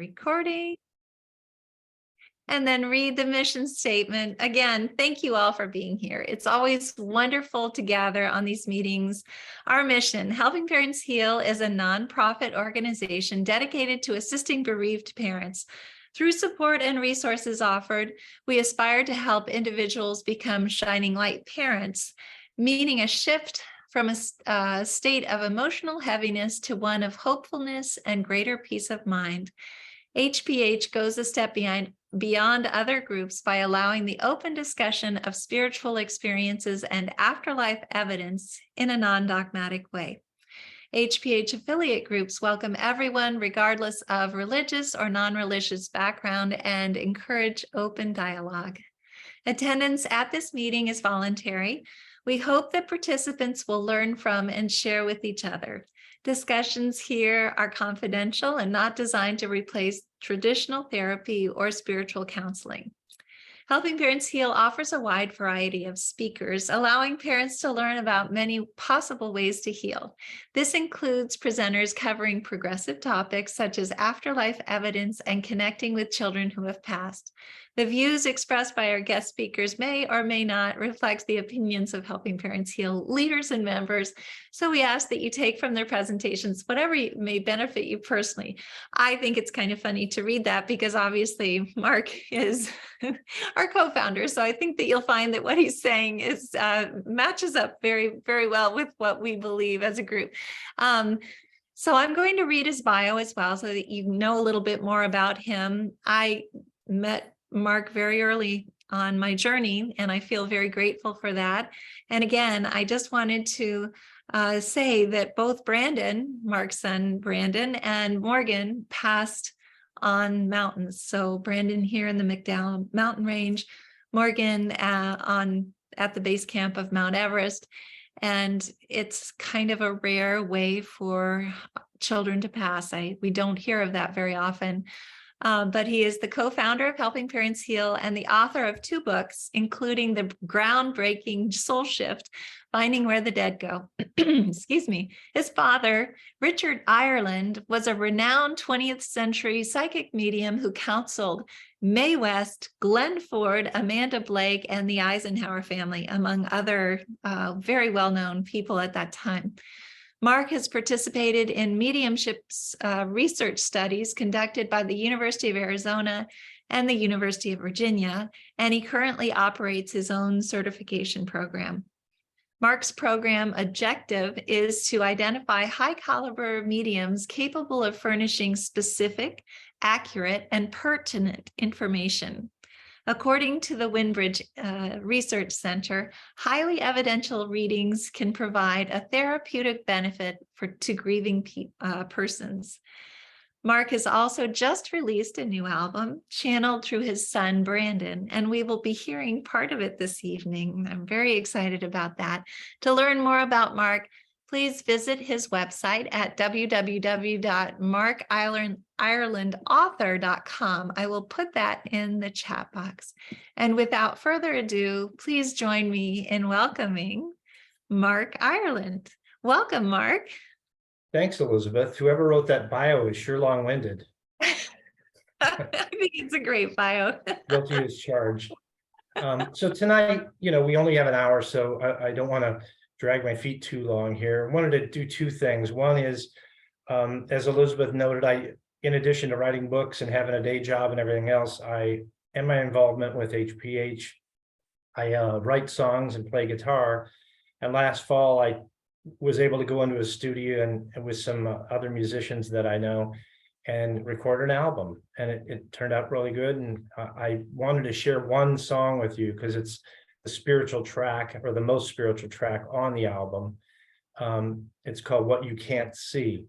recording, and then read the mission statement. Again, thank you all for being here. It's always wonderful to gather on these meetings. Our mission, Helping Parents Heal, is a nonprofit organization dedicated to assisting bereaved parents. Through support and resources offered, we aspire to help individuals become shining light parents, meaning a shift from a state of emotional heaviness to one of hopefulness and greater peace of mind. HPH goes a step beyond other groups by allowing the open discussion of spiritual experiences and afterlife evidence in a non-dogmatic way. HPH affiliate groups welcome everyone regardless of religious or non-religious background and encourage open dialogue. Attendance at this meeting is voluntary. We hope that participants will learn from and share with each other. Discussions here are confidential and not designed to replace traditional therapy or spiritual counseling. Helping Parents Heal offers a wide variety of speakers, allowing parents to learn about many possible ways to heal. This includes presenters covering progressive topics such as afterlife evidence and connecting with children who have passed. The views expressed by our guest speakers may or may not reflect the opinions of Helping Parents Heal leaders and members, so we ask that you take from their presentations whatever may benefit you personally. I think it's kind of funny to read that because obviously Mark is our co-founder, so I think that you'll find that what he's saying is matches up very, very well with what we believe as a group. So I'm going to read his bio as well so that you know a little bit more about him. I met Mark very early on my journey, and I feel very grateful for that. And again, I just wanted to say that both Brandon, Mark's son Brandon, and Morgan passed on mountains. So Brandon here in the McDowell mountain range, Morgan at the base camp of Mount Everest. And it's kind of a rare way for children to pass. We don't hear of that very often. But he is the co-founder of Helping Parents Heal and the author of 2 books, including the groundbreaking Soul Shift, Finding Where the Dead Go. Excuse me. His father, Richard Ireland, was a renowned 20th century psychic medium who counseled Mae West, Glenn Ford, Amanda Blake, and the Eisenhower family, among other very well-known people at that time. Mark has participated in mediumship's research studies conducted by the University of Arizona and the University of Virginia, and he currently operates his own certification program. Mark's program objective is to identify high-caliber mediums capable of furnishing specific, accurate, and pertinent information. According to the Windbridge Research Center, highly evidential readings can provide a therapeutic benefit to grieving persons. Mark has also just released a new album, channeled through his son, Brandon, and we will be hearing part of it this evening. I'm very excited about that. To learn more about Mark, please visit his website at www.markirelandauthor.com. I will put that in the chat box. And without further ado, please join me in welcoming Mark Ireland. Welcome, Mark. Thanks, Elizabeth. Whoever wrote that bio is sure long-winded. I think it's a great bio. Guilty as charged. So tonight, we only have an hour, so I don't want to drag my feet too long here. I wanted to do 2 things. One is, as Elizabeth noted, in addition to writing books and having a day job and everything else, in my involvement with HPH, I write songs and play guitar. And last fall, I was able to go into a studio and with some other musicians that I know and record an album. And it turned out really good. And I wanted to share one song with you because it's the spiritual track, or the most spiritual track on the album. It's called What You Can't See.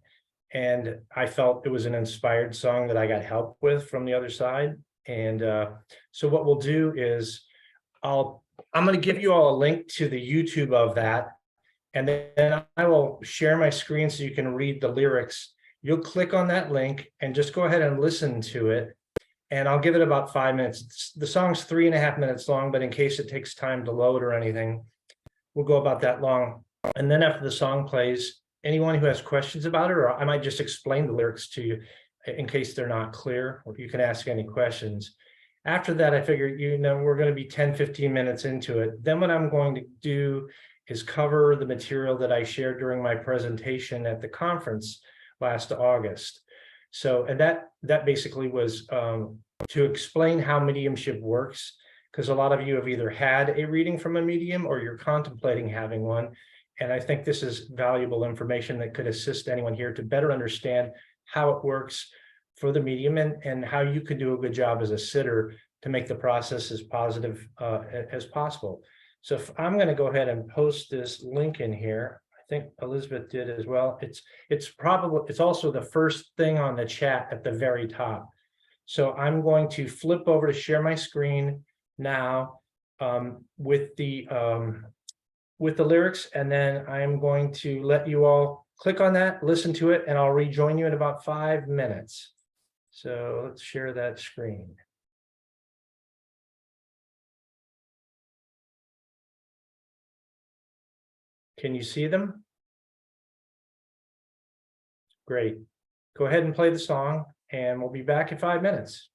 And I felt it was an inspired song that I got help with from the other side. And so what we'll do is I'm going to give you all a link to the YouTube of that. And then I will share my screen so you can read the lyrics. You'll click on that link and just go ahead and listen to it. And I'll give it about 5 minutes. The song's 3.5 minutes long, but in case it takes time to load or anything, we'll go about that long. And then after the song plays, anyone who has questions about it, or I might just explain the lyrics to you, in case they're not clear, or you can ask any questions. After that, I figured, we're going to be 10, 15 minutes into it. Then what I'm going to do is cover the material that I shared during my presentation at the conference last August. So, and that basically was to explain how mediumship works, because a lot of you have either had a reading from a medium or you're contemplating having one. And I think this is valuable information that could assist anyone here to better understand how it works for the medium, and how you could do a good job as a sitter to make the process as positive as possible. So if I'm going to go ahead and post this link in here, I think Elizabeth did as well. It's also the first thing on the chat at the very top. So I'm going to flip over to share my screen now with the lyrics, and then I'm going to let you all click on that, listen to it, and I'll rejoin you in about 5 minutes. So let's share that screen. Can you see them? Great. Go ahead and play the song, and we'll be back in 5 minutes.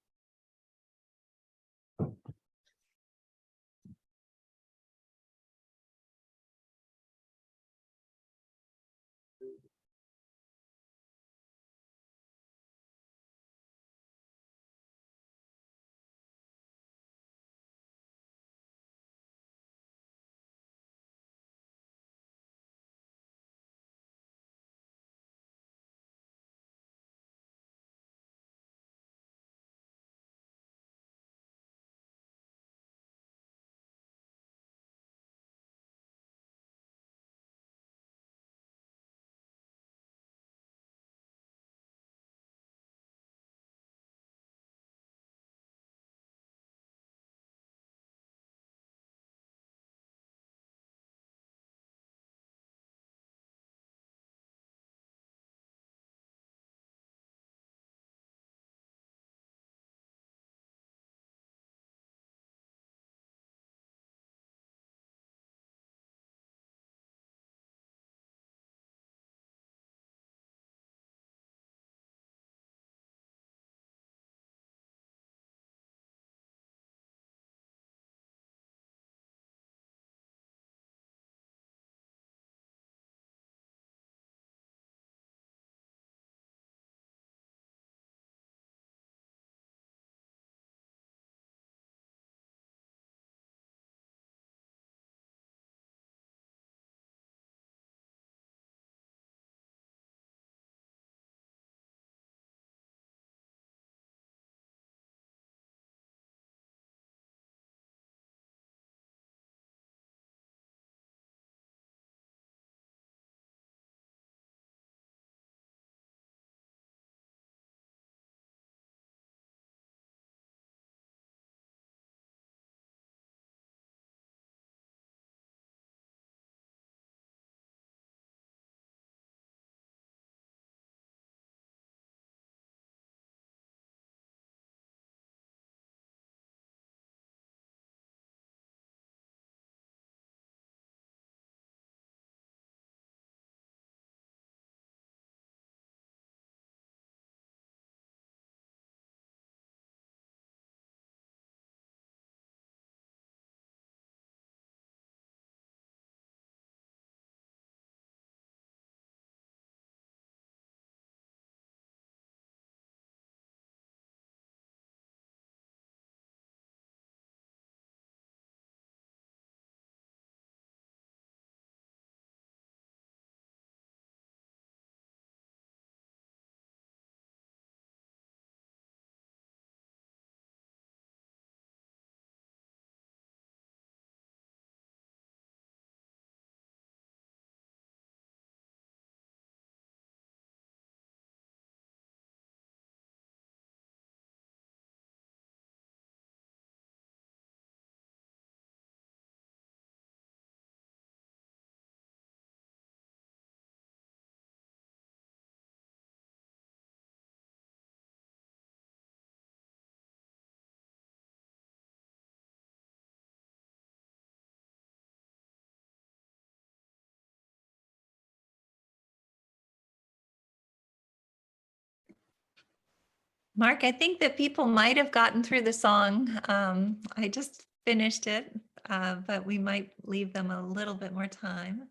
Mark, I think that people might have gotten through the song. I just finished it, but we might leave them a little bit more time.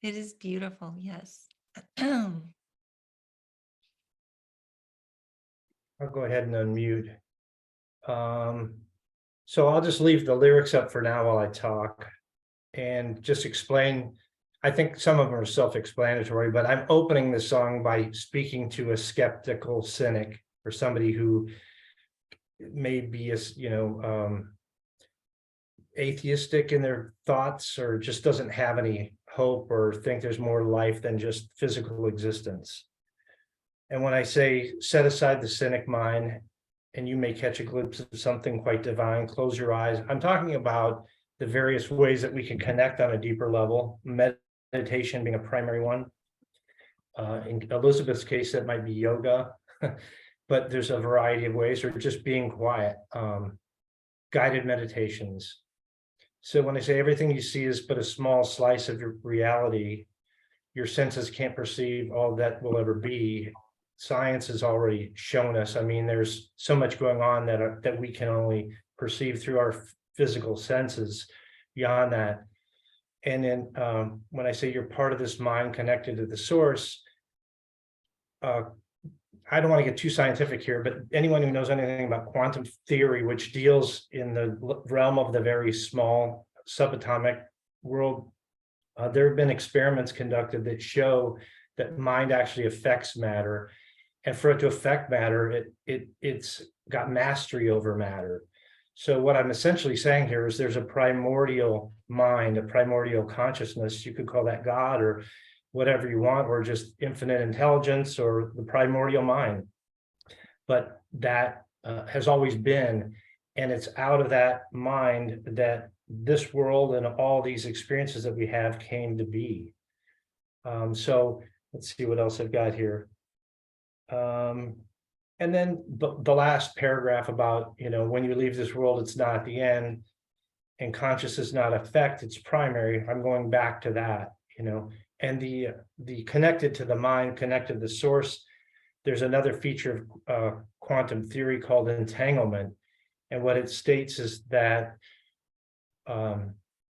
It is beautiful, yes. I'll go ahead and unmute. So I'll just leave the lyrics up for now while I talk and just explain. I think some of them are self-explanatory, but I'm opening the song by speaking to a skeptical cynic or somebody who may be, atheistic in their thoughts or just doesn't have any hope or think there's more to life than just physical existence. And when I say set aside the cynic mind and you may catch a glimpse of something quite divine, close your eyes, I'm talking about the various ways that we can connect on a deeper level, meditation being a primary one. In Elizabeth's case, that might be yoga, but there's a variety of ways, or just being quiet, guided meditations. So when I say everything you see is but a small slice of your reality, your senses can't perceive all that will ever be. Science has already shown us. I mean, there's so much going on that we can only perceive through our physical senses. Beyond that, and then when I say you're part of this mind connected to the source, I don't want to get too scientific here, but anyone who knows anything about quantum theory, which deals in the realm of the very small subatomic world, there have been experiments conducted that show that mind actually affects matter. And for it to affect matter, it's got mastery over matter. So what I'm essentially saying here is there's a primordial mind, a primordial consciousness. You could call that God or whatever you want, or just infinite intelligence or the primordial mind. But that has always been, and it's out of that mind that this world and all these experiences that we have came to be. So let's see what else I've got here. And then the last paragraph about, when you leave this world, it's not the end, and consciousness is not effect, it's primary. I'm going back to that, and the connected to the mind, connected to the source. There's another feature of quantum theory called entanglement. And what it states is that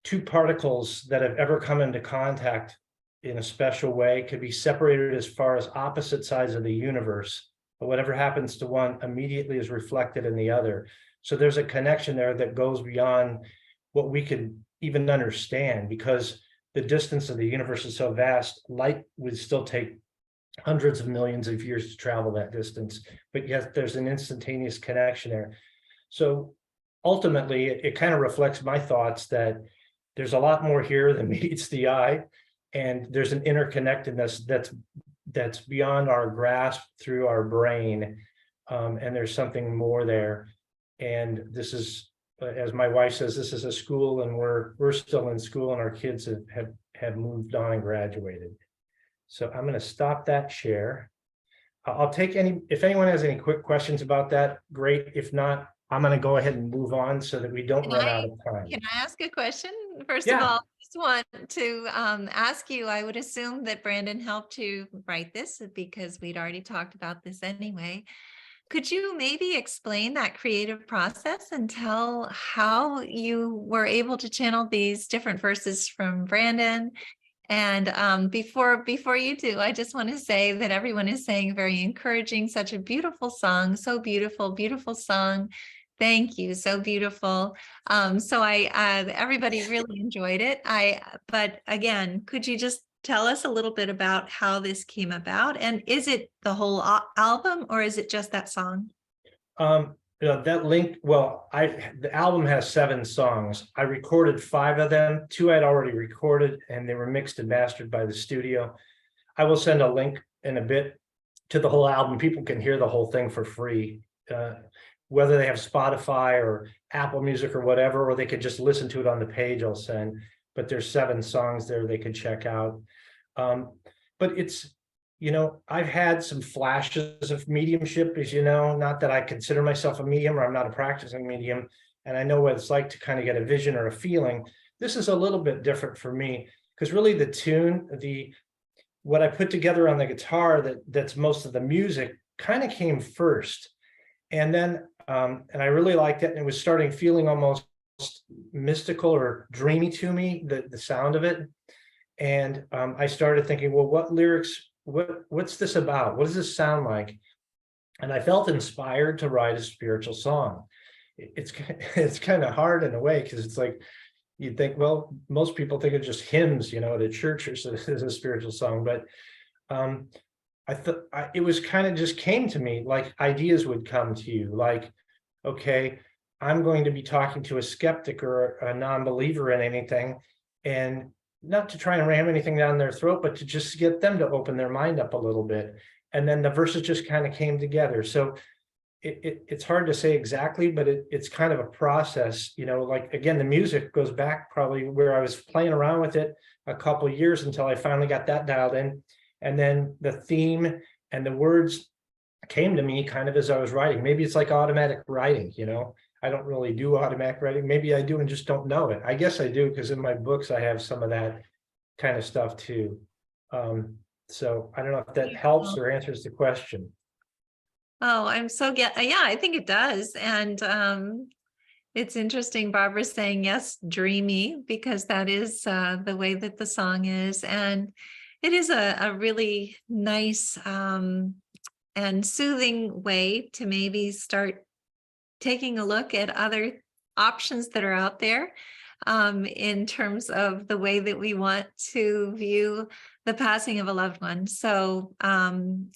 two particles that have ever come into contact in a special way could be separated as far as opposite sides of the universe. But whatever happens to one immediately is reflected in the other. So there's a connection there that goes beyond what we could even understand, because the distance of the universe is so vast. Light would still take hundreds of millions of years to travel that distance, but yet there's an instantaneous connection there. So ultimately, it kind of reflects my thoughts that there's a lot more here than meets the eye, and there's an interconnectedness that's beyond our grasp through our brain, and there's something more there. And this is, as my wife says, this is a school, and we're still in school, and our kids have moved on and graduated. So I'm going to stop that share. I'll take if anyone has any quick questions about that, great. If not, I'm going to go ahead and move on so that we don't run out of time. Can I ask a question? First of all, I just want to ask you, I would assume that Brandon helped you write this because we'd already talked about this anyway. Could you maybe explain that creative process and tell how you were able to channel these different verses from Brandon? And before you do, I just want to say that everyone is saying very encouraging, such a beautiful song, so beautiful, beautiful song. Thank you, so beautiful. So everybody really enjoyed it. But again, could you just tell us a little bit about how this came about? And is it the whole album, or is it just that song? That link, the album has 7 songs. I recorded 5 of them. 2 I'd already recorded, and they were mixed and mastered by the studio. I will send a link in a bit to the whole album. People can hear the whole thing for free, whether they have Spotify or Apple Music or whatever, or they could just listen to it on the page I'll send. But there's 7 songs there they could check out. But it's, I've had some flashes of mediumship, as you know, not that I consider myself a medium, or I'm not a practicing medium, and I know what it's like to kind of get a vision or a feeling. This is a little bit different for me, because really the tune, what I put together on the guitar, that's most of the music, kind of came first. And then, and I really liked it, and it was starting feeling almost mystical or dreamy to me, the sound of it. And I started thinking, well, what lyrics, what's this about? What does this sound like? And I felt inspired to write a spiritual song. It's it's kind of hard in a way, because it's like you'd think, well, most people think of just hymns, at a church or so as a spiritual song, but I thought it was kind of just came to me like ideas would come to you, like, okay, I'm going to be talking to a skeptic or a non-believer in anything, and not to try and ram anything down their throat, but to just get them to open their mind up a little bit. And then the verses just kind of came together. So it's hard to say exactly, but it's kind of a process, like, again, the music goes back probably where I was playing around with it a couple of years until I finally got that dialed in. And then the theme and the words came to me kind of as I was writing. Maybe it's like automatic writing, I don't really do automatic writing. Maybe I do and just don't know it. I guess I do, because in my books I have some of that kind of stuff too. So I don't know if that helps or answers the question. Oh, yeah, I think it does. And it's interesting, Barbara's saying, yes, dreamy, because that is the way that the song is. And it is a really nice and soothing way to maybe start taking a look at other options that are out there in terms of the way that we want to view the passing of a loved one. So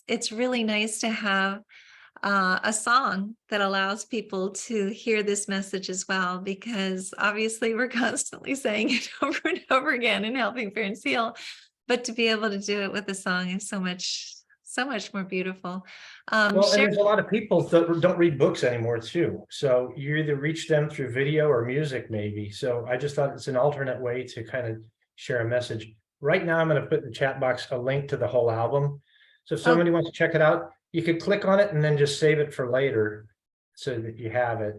it's really nice to have a song that allows people to hear this message as well, because obviously we're constantly saying it over and over again and helping parents heal, but to be able to do it with a song is so much more beautiful. Well, and there's a lot of people that don't read books anymore too. So you either reach them through video or music, maybe. So I just thought it's an alternate way to kind of share a message. Right now, I'm going to put in the chat box a link to the whole album. So if somebody wants to check it out, you could click on it and then just save it for later so that you have it.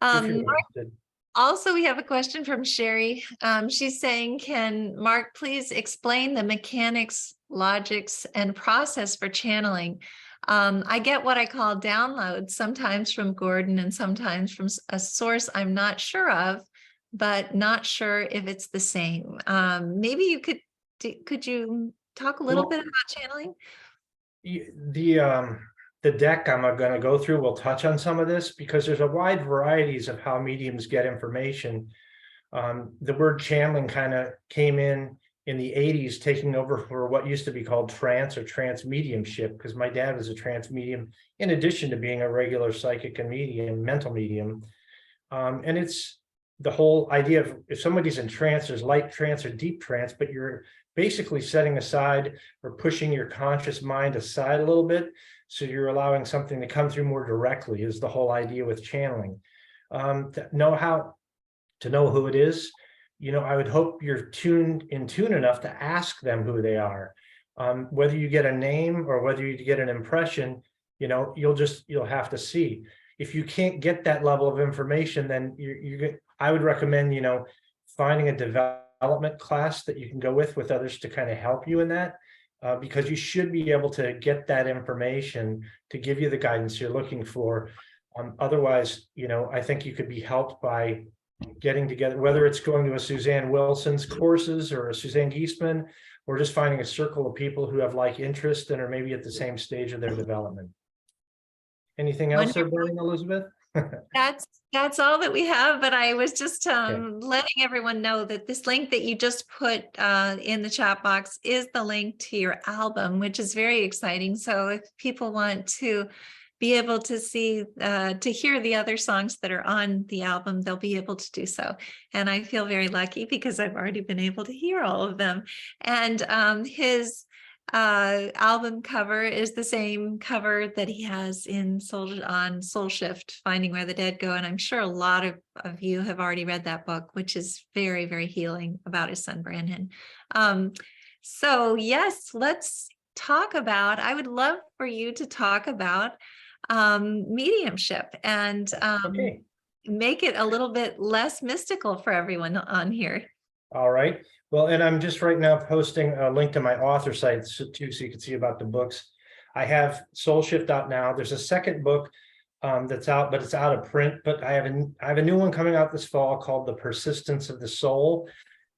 If you're interested. Also, we have a question from Sherry. She's saying, can Mark please explain the mechanics, logics, and process for channeling? I get what I call downloads, sometimes from Gordon and sometimes from a source I'm not sure of, but not sure if it's the same. Maybe you could you talk a little bit about channeling? The deck I'm going to go through will touch on some of this, because there's a wide varieties of how mediums get information. The word channeling kind of came in the 80s, taking over for what used to be called trance or trance mediumship, because my dad was a trance medium in addition to being a regular psychic and medium, mental medium. And it's the whole idea of, if somebody's in trance, there's light trance or deep trance, but you're basically setting aside or pushing your conscious mind aside a little bit. So you're allowing something to come through more directly, is the whole idea with channeling. To know who it is, I would hope you're in tune enough to ask them who they are. Whether you get a name or whether you get an impression, you'll have to see. If you can't get that level of information, then I would recommend, finding a development class that you can go with others to kind of help you in that. Because you should be able to get that information to give you the guidance you're looking for. Otherwise, I think you could be helped by getting together, whether it's going to a Suzanne Wilson's courses or a Suzanne Giesman, or just finding a circle of people who have like interest and are maybe at the same stage of their development. Anything else there, Brian, Elizabeth? That's all that we have, but I was just letting everyone know that this link that you just put in the chat box is the link to your album, which is very exciting. So if people want to be able to see, to hear the other songs that are on the album, they'll be able to do so. And I feel very lucky because I've already been able to hear all of them. And his album cover is the same cover that he has on Soul Shift, Finding Where the Dead Go. And I'm sure a lot of you have already read that book, which is very, very healing about his son, Brandon. So yes, let's talk about, I would love for you to talk about mediumship and make it a little bit less mystical for everyone on here. All right. Well, and I'm just right now posting a link to my author site too, so you can see about the books. I have soulshift.now. There's a second book that's out, but it's out of print. But I have a new one coming out this fall called The Persistence of the Soul.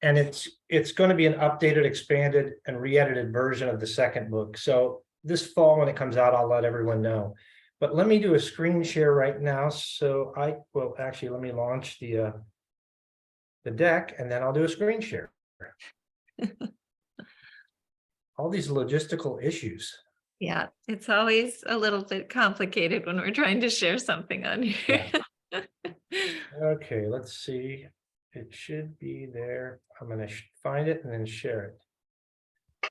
And it's going to be an updated, expanded, and re-edited version of the second book. So this fall, when it comes out, I'll let everyone know. But let me do a screen share right now. So I will actually, let me launch the deck, and then I'll do a screen share. All these logistical issues. Yeah, it's always a little bit complicated when we're trying to share something on here. Yeah. Okay, let's see. It should be there. I'm going to find it and then share it.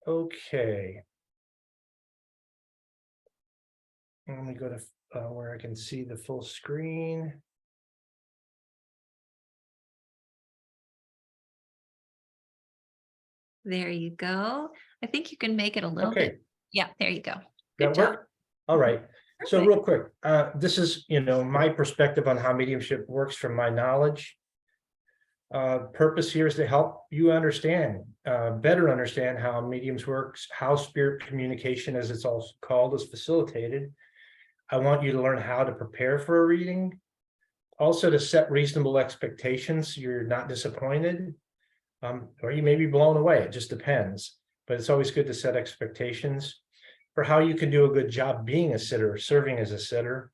Okay. Let me go to where I can see the full screen. There you go. I think you can make it a little Okay. bit. Yeah, there you go. That Good job. work? All right. So Perfect. real quick, this is, my perspective on how mediumship works from my knowledge. Purpose here is to help you understand, better understand how mediums works, how spirit communication, as it's also called, is facilitated. I want you to learn how to prepare for a reading, also to set reasonable expectations. You're not disappointed, or you may be blown away. It just depends. But it's always good to set expectations for how you can do a good job being a sitter, serving as a sitter.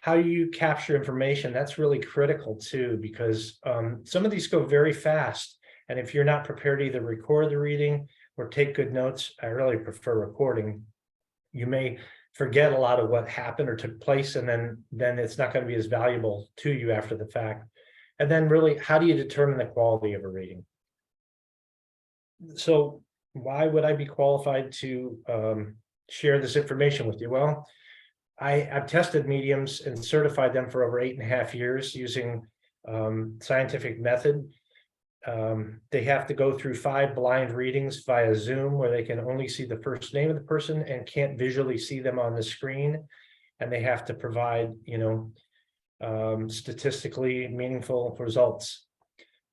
How you capture information, that's really critical too, because some of these go very fast. And if you're not prepared to either record the reading or take good notes, I really prefer recording. You may forget a lot of what happened or took place, and then it's not going to be as valuable to you after the fact. And then really, how do you determine the quality of a reading? So why would I be qualified to share this information with you? Well, I've tested mediums and certified them for over 8.5 years using scientific method. They have to go through 5 blind readings via Zoom, where they can only see the first name of the person and can't visually see them on the screen. And they have to provide, statistically meaningful results.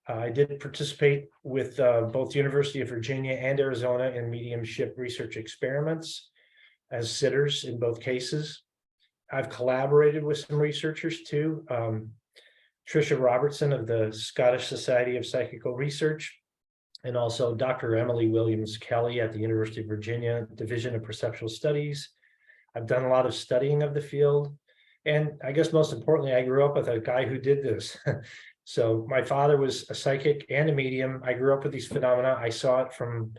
I did participate with both University of Virginia and Arizona in mediumship research experiments as sitters in both cases. I've collaborated with some researchers too. Tricia Robertson of the Scottish Society of Psychical Research, and also Dr. Emily Williams Kelly at the University of Virginia Division of Perceptual Studies. I've done a lot of studying of the field. And I guess most importantly, I grew up with a guy who did this. So my father was a psychic and a medium. I grew up with these phenomena. I saw it from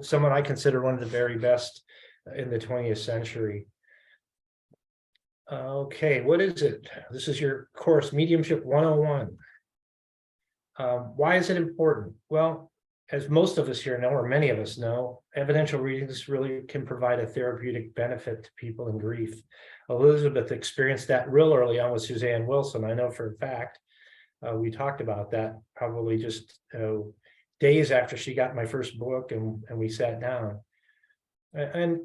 someone I consider one of the very best in the 20th century. Okay, what is it? This is your course, Mediumship 101. Why is it important? Well, as most of us here know, or many of us know, evidential readings really can provide a therapeutic benefit to people in grief. Elizabeth experienced that real early on with Suzanne Wilson. I know for a fact. We talked about that probably just days after she got my first book, and we sat down. And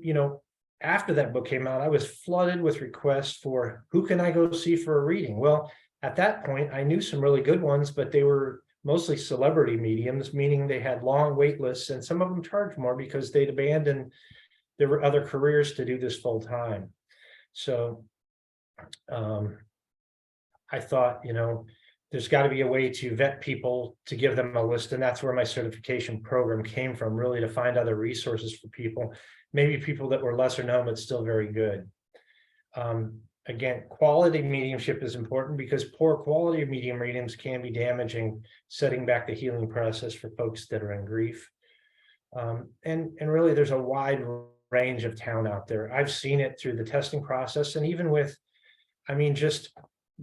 after that book came out, I was flooded with requests for who can I go see for a reading. Well, at that point, I knew some really good ones, but they were mostly celebrity mediums, meaning they had long wait lists, and some of them charged more because they'd abandoned their other careers to do this full time. So I thought, there's got to be a way to vet people, to give them a list. And that's where my certification program came from, really, to find other resources for people, maybe people that were lesser known, but still very good. Again, quality mediumship is important because poor quality medium readings can be damaging, setting back the healing process for folks that are in grief. And really, there's a wide range of talent out there. I've seen it through the testing process, and even with, just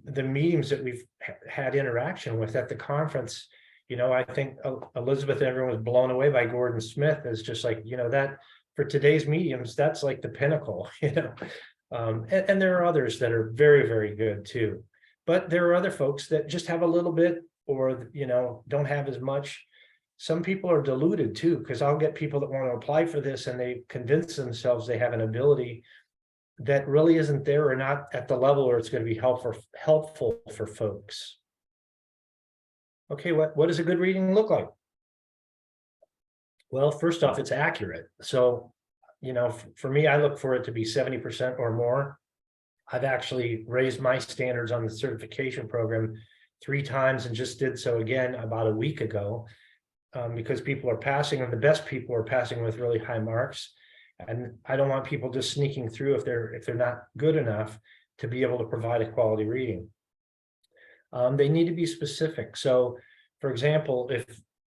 the mediums that we've had interaction with at the conference. I think Elizabeth and everyone was blown away by Gordon Smith as just like, that for today's mediums, that's like the pinnacle, and there are others that are very, very good too. But there are other folks that just have a little bit, or, don't have as much. Some people are deluded too, because I'll get people that want to apply for this and they convince themselves they have an ability that really isn't there, or not at the level where it's going to be helpful for folks. Okay, what does a good reading look like? Well, first off, it's accurate. So, for me, I look for it to be 70% or more. I've actually raised my standards on the certification program 3 times and just did so again about a week ago, because people are passing, and the best people are passing with really high marks. And I don't want people just sneaking through if they're not good enough to be able to provide a quality reading. They need to be specific. So, for example,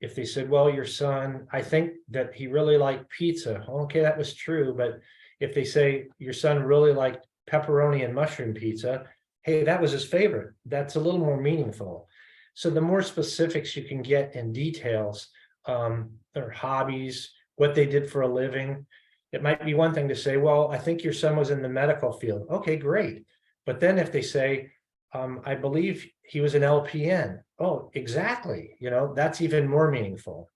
if they said, well, your son, I think that he really liked pizza. Okay, that was true. But if they say your son really liked pepperoni and mushroom pizza, hey, that was his favorite. That's a little more meaningful. So the more specifics you can get in details, their hobbies, what they did for a living. It might be one thing to say, well, I think your son was in the medical field. Okay, great. But then if they say, I believe he was an LPN. Oh, exactly. That's even more meaningful.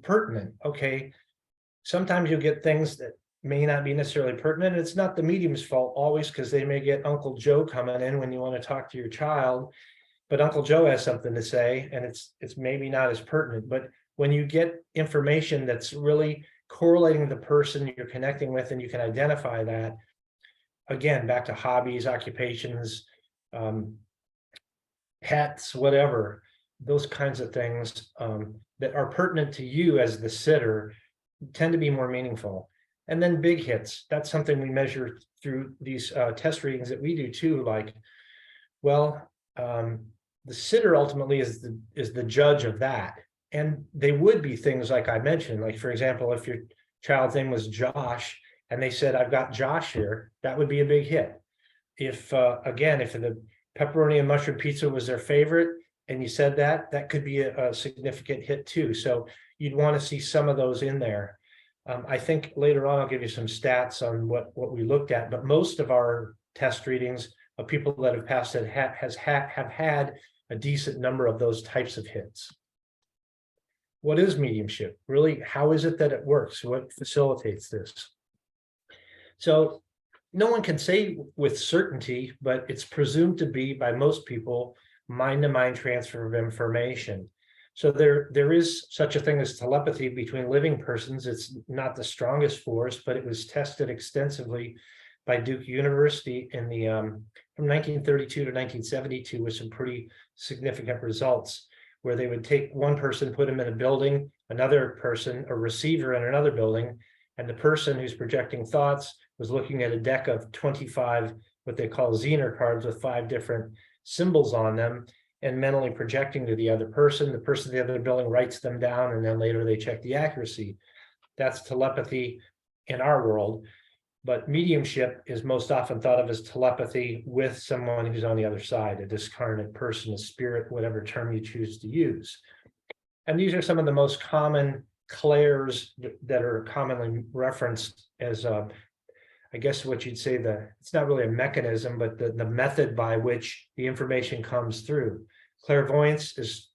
Pertinent. Okay. Sometimes you'll get things that may not be necessarily pertinent. It's not the medium's fault always, because they may get Uncle Joe coming in when you want to talk to your child, but Uncle Joe has something to say, and it's maybe not as pertinent. But when you get information that's really correlating the person you're connecting with, and you can identify that, again, back to hobbies, occupations, hats, whatever, those kinds of things that are pertinent to you as the sitter tend to be more meaningful. And then big hits, that's something we measure through these test readings that we do too. Like, well, the sitter ultimately is the judge of that. And they would be things like I mentioned, like, for example, if your child's name was Josh and they said, I've got Josh here, that would be a big hit. If, again, if the pepperoni and mushroom pizza was their favorite, and you said that could be a significant hit too. So you'd want to see some of those in there. I think later on, I'll give you some stats on what we looked at, but most of our test readings of people that have passed it have had a decent number of those types of hits. What is mediumship? Really, how is it that it works? What facilitates this? So no one can say with certainty, but it's presumed to be by most people mind-to-mind transfer of information. So there is such a thing as telepathy between living persons. It's not the strongest force, but it was tested extensively by Duke University in the from 1932 to 1972 with some pretty significant results, where they would take one person, put him in a building, another person, a receiver in another building, and the person who's projecting thoughts was looking at a deck of 25, what they call Zener cards with 5 different symbols on them, and mentally projecting to the other person. The person in the other building writes them down, and then later they check the accuracy. That's telepathy in our world. But mediumship is most often thought of as telepathy with someone who's on the other side, a discarnate person, a spirit, whatever term you choose to use. And these are some of the most common clairs that are commonly referenced as, I guess what you'd say, it's not really a mechanism, but the method by which the information comes through. Clairvoyance is,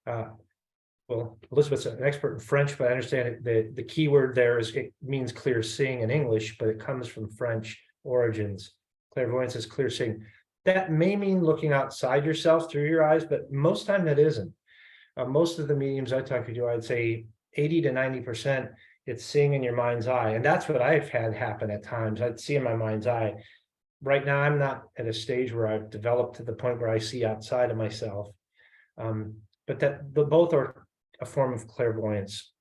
well, Elizabeth's an expert in French, but I understand the key word there is, it means clear seeing in English, but it comes from French origins. Clairvoyance is clear seeing. That may mean looking outside yourself through your eyes, but most time that isn't. Most of the mediums I talk to, I'd say 80 to 90%, it's seeing in your mind's eye. And that's what I've had happen at times. I'd see in my mind's eye. Right now, I'm not at a stage where I've developed to the point where I see outside of myself. But both are a form of clairvoyance.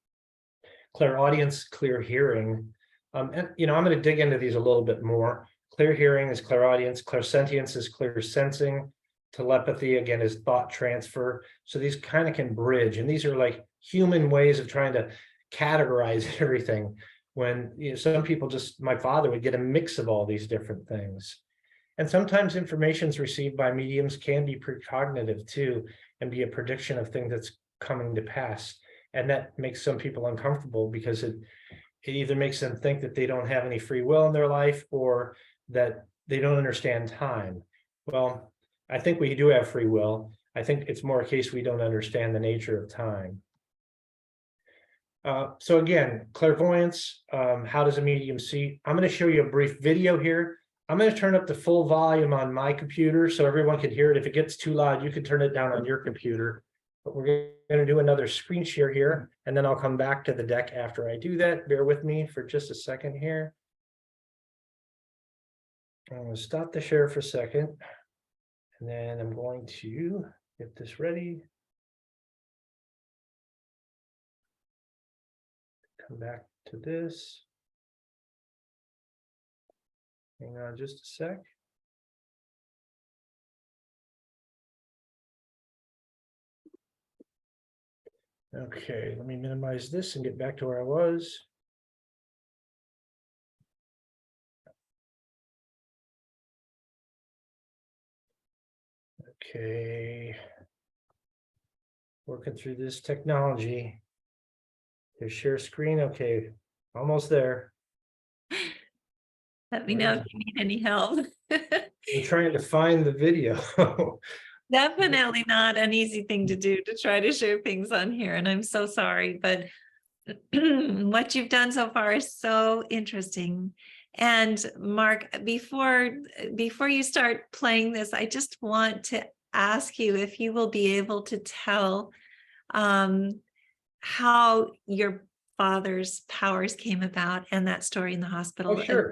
Clairaudience, clear hearing. And, I'm going to dig into these a little bit more. Clear hearing is clairaudience. Clairsentience is clear sensing. Telepathy, again, is thought transfer. So these kind of can bridge. And these are like human ways of trying to categorize everything, when some people my father would get a mix of all these different things. And sometimes information is received by mediums can be precognitive too, and be a prediction of things that's coming to pass. And that makes some people uncomfortable, because it either makes them think that they don't have any free will in their life, or that they don't understand time. Well, I think we do have free will. I think it's more a case we don't understand the nature of time. So again, clairvoyance, how does a medium see? I'm going to show you a brief video here. I'm going to turn up the full volume on my computer so everyone can hear it. If it gets too loud, you can turn it down on your computer. But we're going to do another screen share here, and then I'll come back to the deck after I do that. Bear with me for just a second here. I'm going to stop the share for a second, and then I'm going to get this ready. Come back to this. Hang on just a sec. Okay, let me minimize this and get back to where I was. Okay. Working through this technology. There's share screen. Okay, almost there. Let me know if you need any help. I'm trying to find the video. Definitely not an easy thing to do to try to share things on here. And I'm so sorry, but what you've done so far is so interesting. And Mark, before you start playing this, I just want to ask you if you will be able to tell how your father's powers came about and that story in the hospital. Oh, sure.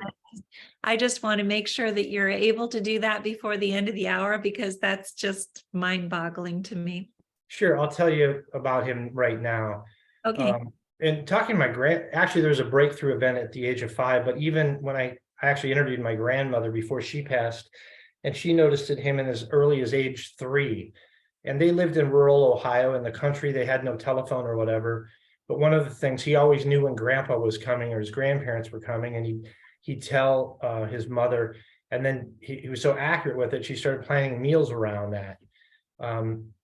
I just want to make sure that you're able to do that before the end of the hour, because that's just mind-boggling to me. Sure, I'll tell you about him right now. Okay. And talking to my actually, there was a breakthrough event at the age of 5, but even when I actually interviewed my grandmother before she passed, and she noticed it him in as early as age 3. And they lived in rural Ohio in the country. They had no telephone or whatever. But one of the things, he always knew when grandpa was coming or his grandparents were coming, and he'd tell his mother, and then he was so accurate with it, she started planning meals around that.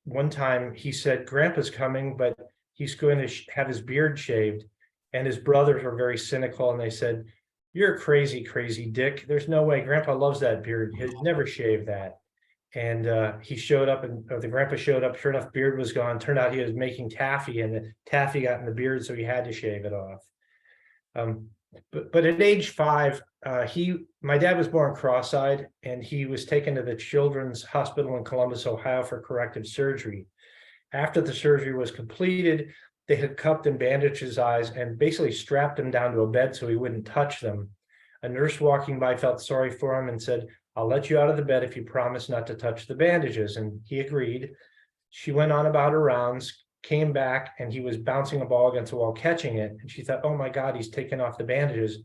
One time he said, Grandpa's coming, but he's going to have his beard shaved. And his brothers were very cynical, and they said, you're crazy, crazy Dick. There's no way. Grandpa loves that beard. He'd never shave that. And he showed up, and the grandpa showed up. Sure enough, beard was gone. Turned out he was making taffy, and the taffy got in the beard, so he had to shave it off. But at age 5, my dad was born cross-eyed, and he was taken to the Children's Hospital in Columbus, Ohio, for corrective surgery. After the surgery was completed, they had cupped and bandaged his eyes and basically strapped him down to a bed so he wouldn't touch them. A nurse walking by felt sorry for him and said, I'll let you out of the bed if you promise not to touch the bandages. And he agreed. She went on about her rounds, came back, and he was bouncing a ball against the wall, catching it. And she thought, oh my God, he's taken off the bandages,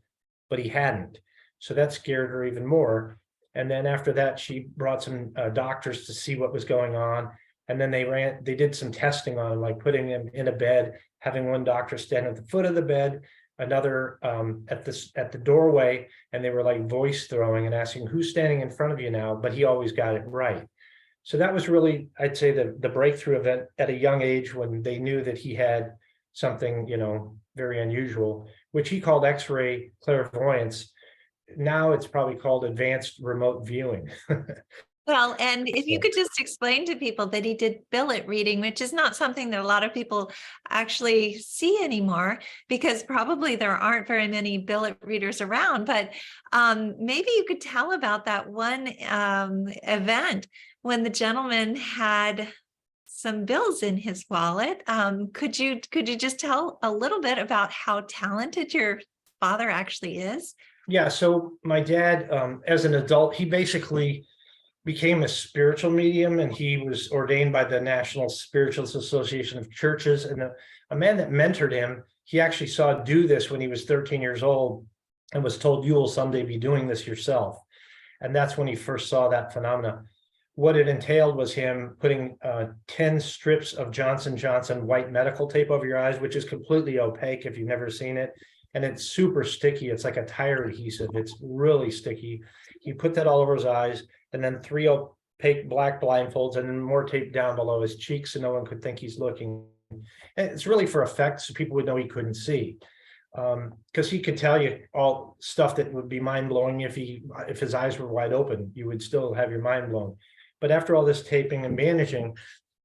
but he hadn't. So that scared her even more. And then after that, she brought some doctors to see what was going on. And then they did some testing on him, like putting him in a bed, having one doctor stand at the foot of the bed, another at the doorway, and they were like voice throwing and asking, who's standing in front of you now? But he always got it right. So that was really, I'd say, the breakthrough event at a young age, when they knew that he had something, very unusual, which he called X-ray clairvoyance. Now it's probably called advanced remote viewing. Well, and if you could just explain to people that he did billet reading, which is not something that a lot of people actually see anymore, because probably there aren't very many billet readers around, but maybe you could tell about that one event when the gentleman had some bills in his wallet. Could you just tell a little bit about how talented your father actually is? Yeah, so my dad, as an adult, he basically became a spiritual medium, and he was ordained by the National Spiritualist Association of Churches. And a man that mentored him, he actually saw do this when he was 13 years old and was told, you will someday be doing this yourself. And that's when he first saw that phenomena. What it entailed was him putting 10 strips of Johnson & Johnson white medical tape over your eyes, which is completely opaque if you've never seen it. And it's super sticky. It's like a tire adhesive. It's really sticky. He put that all over his eyes, and then 3 opaque black blindfolds, and then more tape down below his cheeks so no one could think he's looking. And it's really for effect, so people would know he couldn't see. Because he could tell you all stuff that would be mind-blowing if his eyes were wide open. You would still have your mind blown. But after all this taping and bandaging,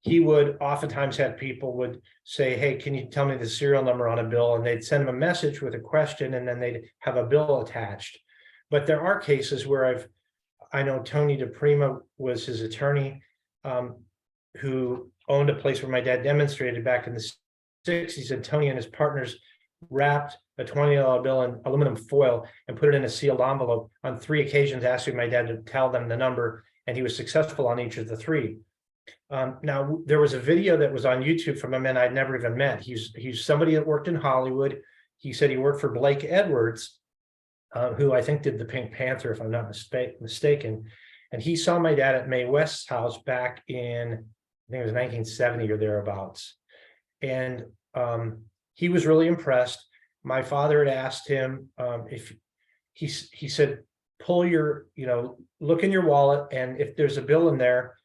he would oftentimes have people would say, hey, can you tell me the serial number on a bill? And they'd send him a message with a question, and then they'd have a bill attached. But there are cases where I know Tony DePrima was his attorney, who owned a place where my dad demonstrated back in the 60s, and Tony and his partners wrapped a $20 bill in aluminum foil and put it in a sealed envelope on 3 occasions, asking my dad to tell them the number, and he was successful on each of the 3. Now, there was a video that was on YouTube from a man I'd never even met. He's somebody that worked in Hollywood. He said he worked for Blake Edwards, who I think did the Pink Panther, if I'm not mistaken. And he saw my dad at Mae West's house back in, I think it was 1970 or thereabouts. And he was really impressed. My father had asked him if he said, pull your, look in your wallet, and if there's a bill in there,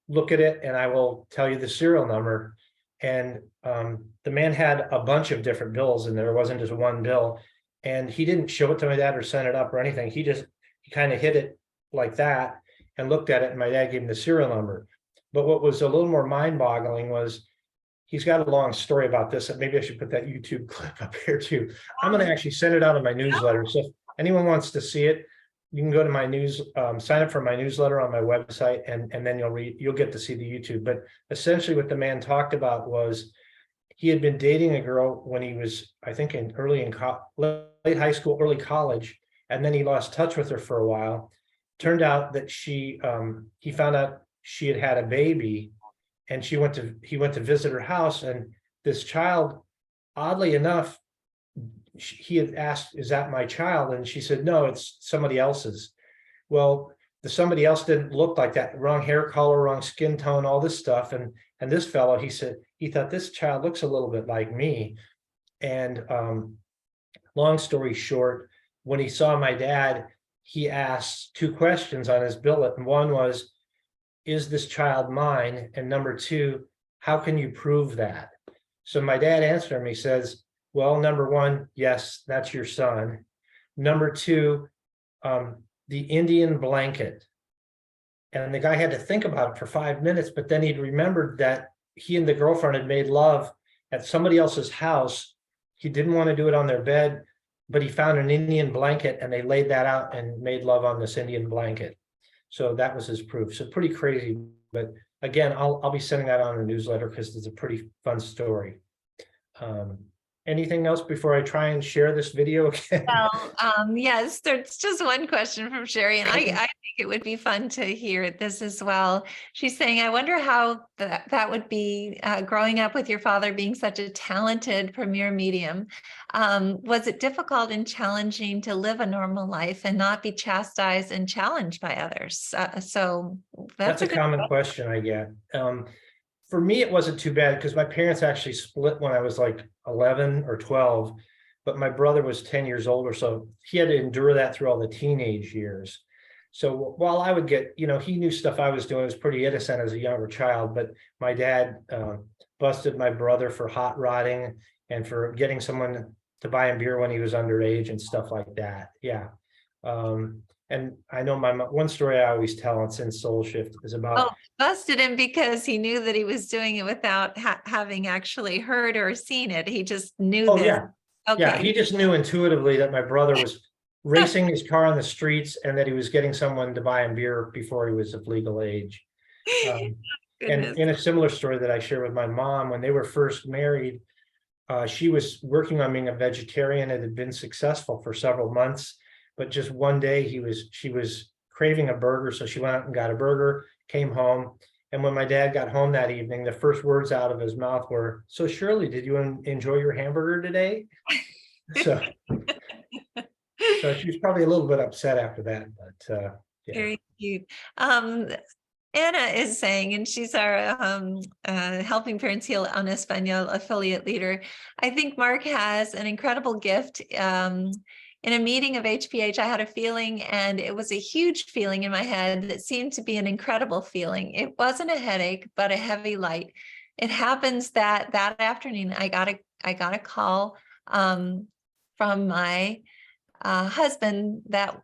look at it and I will tell you the serial number. And the man had a bunch of different bills in there. It wasn't just one bill. And he didn't show it to my dad or send it up or anything. He kind of hit it like that and looked at it, and my dad gave him the serial number. But what was a little more mind-boggling was he's got a long story about this, and maybe I should put that YouTube clip up here too. I'm going to actually send it out in my newsletter. So if anyone wants to see it, you can go to my sign up for my newsletter on my website, and then you'll get to see the YouTube. But essentially what the man talked about was he had been dating a girl when he was, I think, late high school, early college, and then he lost touch with her for a while. Turned out that he found out she had had a baby, and he went to visit her house, and this child, oddly enough, he had asked, "Is that my child?" And she said, "No, it's somebody else's." Well, the somebody else didn't look like that. Wrong hair color, wrong skin tone, all this stuff. And this fellow, he said, he thought, this child looks a little bit like me. And long story short, when he saw my dad, he asked 2 questions on his billet. And one was, is this child mine? And number 2, how can you prove that? So my dad answered him. He says, well, number 1, yes, that's your son. Number 2, the Indian blanket. And the guy had to think about it for 5 minutes, but then he'd remembered that he and the girlfriend had made love at somebody else's house. He didn't want to do it on their bed, but he found an Indian blanket, and they laid that out and made love on this Indian blanket. So that was his proof. So pretty crazy. But again, I'll be sending that on a newsletter because it's a pretty fun story. Anything else before I try and share this video again? Well, yes, there's just one question from Sherry, and I think it would be fun to hear this as well. She's saying, I wonder how that would be growing up with your father being such a talented premier medium. Was it difficult and challenging to live a normal life and not be chastised and challenged by others? So that's a common question I get. For me, it wasn't too bad because my parents actually split when I was like 11 or 12, but my brother was 10 years older, so he had to endure that through all the teenage years. So while I would get, he knew stuff I was doing, was pretty innocent as a younger child, but my dad busted my brother for hot rodding and for getting someone to buy him beer when he was underage and stuff like that. Yeah. And I know one story I always tell on Sin Soul Shift is about busted him because he knew that he was doing it without having actually heard or seen it. He just knew this. Yeah. Okay. Yeah, he just knew intuitively that my brother was racing his car on the streets and that he was getting someone to buy him beer before he was of legal age. And in a similar story that I share with my mom, when they were first married, she was working on being a vegetarian and had been successful for several months. But just one day she was craving a burger. So she went out and got a burger, came home. And when my dad got home that evening, the first words out of his mouth were, "So Shirley, did you enjoy your hamburger today?" So she was probably a little bit upset after that, but yeah. Very cute. Anna is saying, and she's our Helping Parents Heal en Espanol affiliate leader, I think Mark has an incredible gift. In a meeting of HPH, I had a feeling, and it was a huge feeling in my head that seemed to be an incredible feeling. It wasn't a headache, but a heavy light. It happens that afternoon, I got a call from my husband that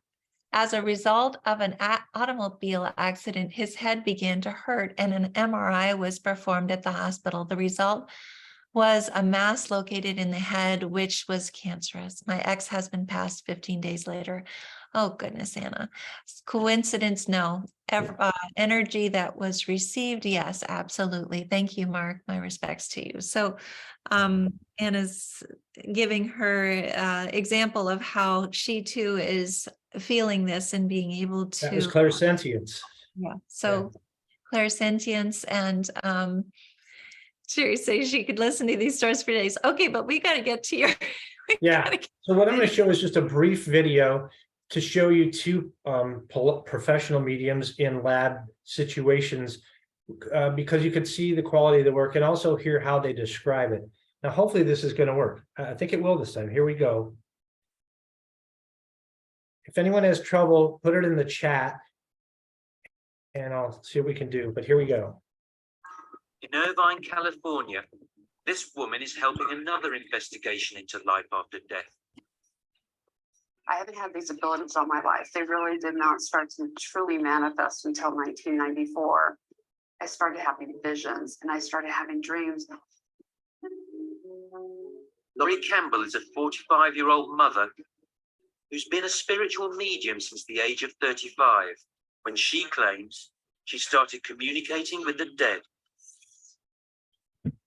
as a result of an automobile accident, his head began to hurt and an MRI was performed at the hospital. The result was a mass located in the head, which was cancerous. My ex-husband passed 15 days later. Oh, goodness, Anna. Coincidence? No. Energy that was received? Yes, absolutely. Thank you, Mark. My respects to you. So Anna's giving her example of how she too is feeling this and being able to. That was clairsentience. Yeah. So clairsentience, and Sherry says she could listen to these stories for days. Okay, but we got to get to your. So what I'm going to show is just a brief video to show you two professional mediums in lab situations, because you could see the quality of the work and also hear how they describe it. Now, hopefully this is going to work. I think it will this time. Here we go. If anyone has trouble, put it in the chat and I'll see what we can do. But here we go. In Irvine, California, this woman is helping another investigation into life after death. I haven't had these abilities all my life. They really did not start to truly manifest until 1994. I started having visions and I started having dreams. Laurie Campbell is a 45-year-old mother who's been a spiritual medium since the age of 35, when she claims she started communicating with the dead.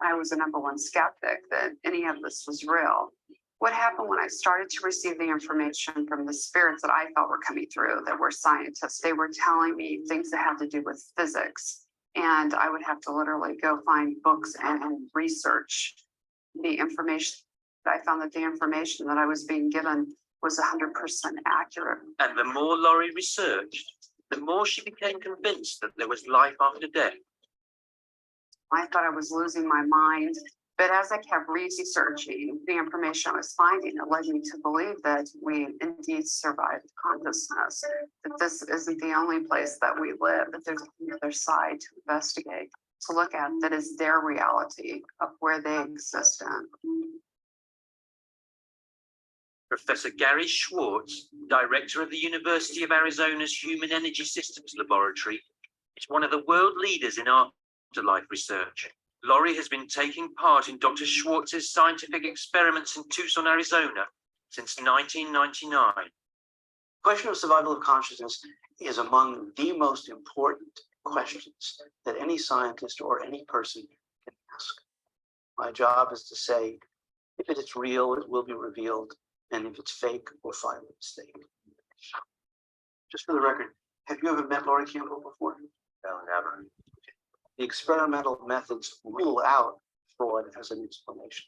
I was the #1 skeptic that any of this was real. What happened when I started to receive the information from the spirits that I felt were coming through, that were scientists, they were telling me things that had to do with physics. And I would have to literally go find books and research the information. I found that the information that I was being given was 100% accurate. And the more Laurie researched, the more she became convinced that there was life after death. I thought I was losing my mind. But as I kept researching the information I was finding, it led me to believe that we indeed survived consciousness, that this isn't the only place that we live, that there's another side to investigate, to look at, that is their reality of where they exist in. Professor Gary Schwartz, director of the University of Arizona's Human Energy Systems Laboratory, is one of the world leaders in afterlife research. Laurie has been taking part in Dr. Schwartz's scientific experiments in Tucson, Arizona since 1999. The question of survival of consciousness is among the most important questions that any scientist or any person can ask. My job is to say, if it is real, it will be revealed, and if it's fake, we'll find a mistake. Just for the record, have you ever met Laurie Campbell before? No, never. The experimental methods rule out fraud as an explanation.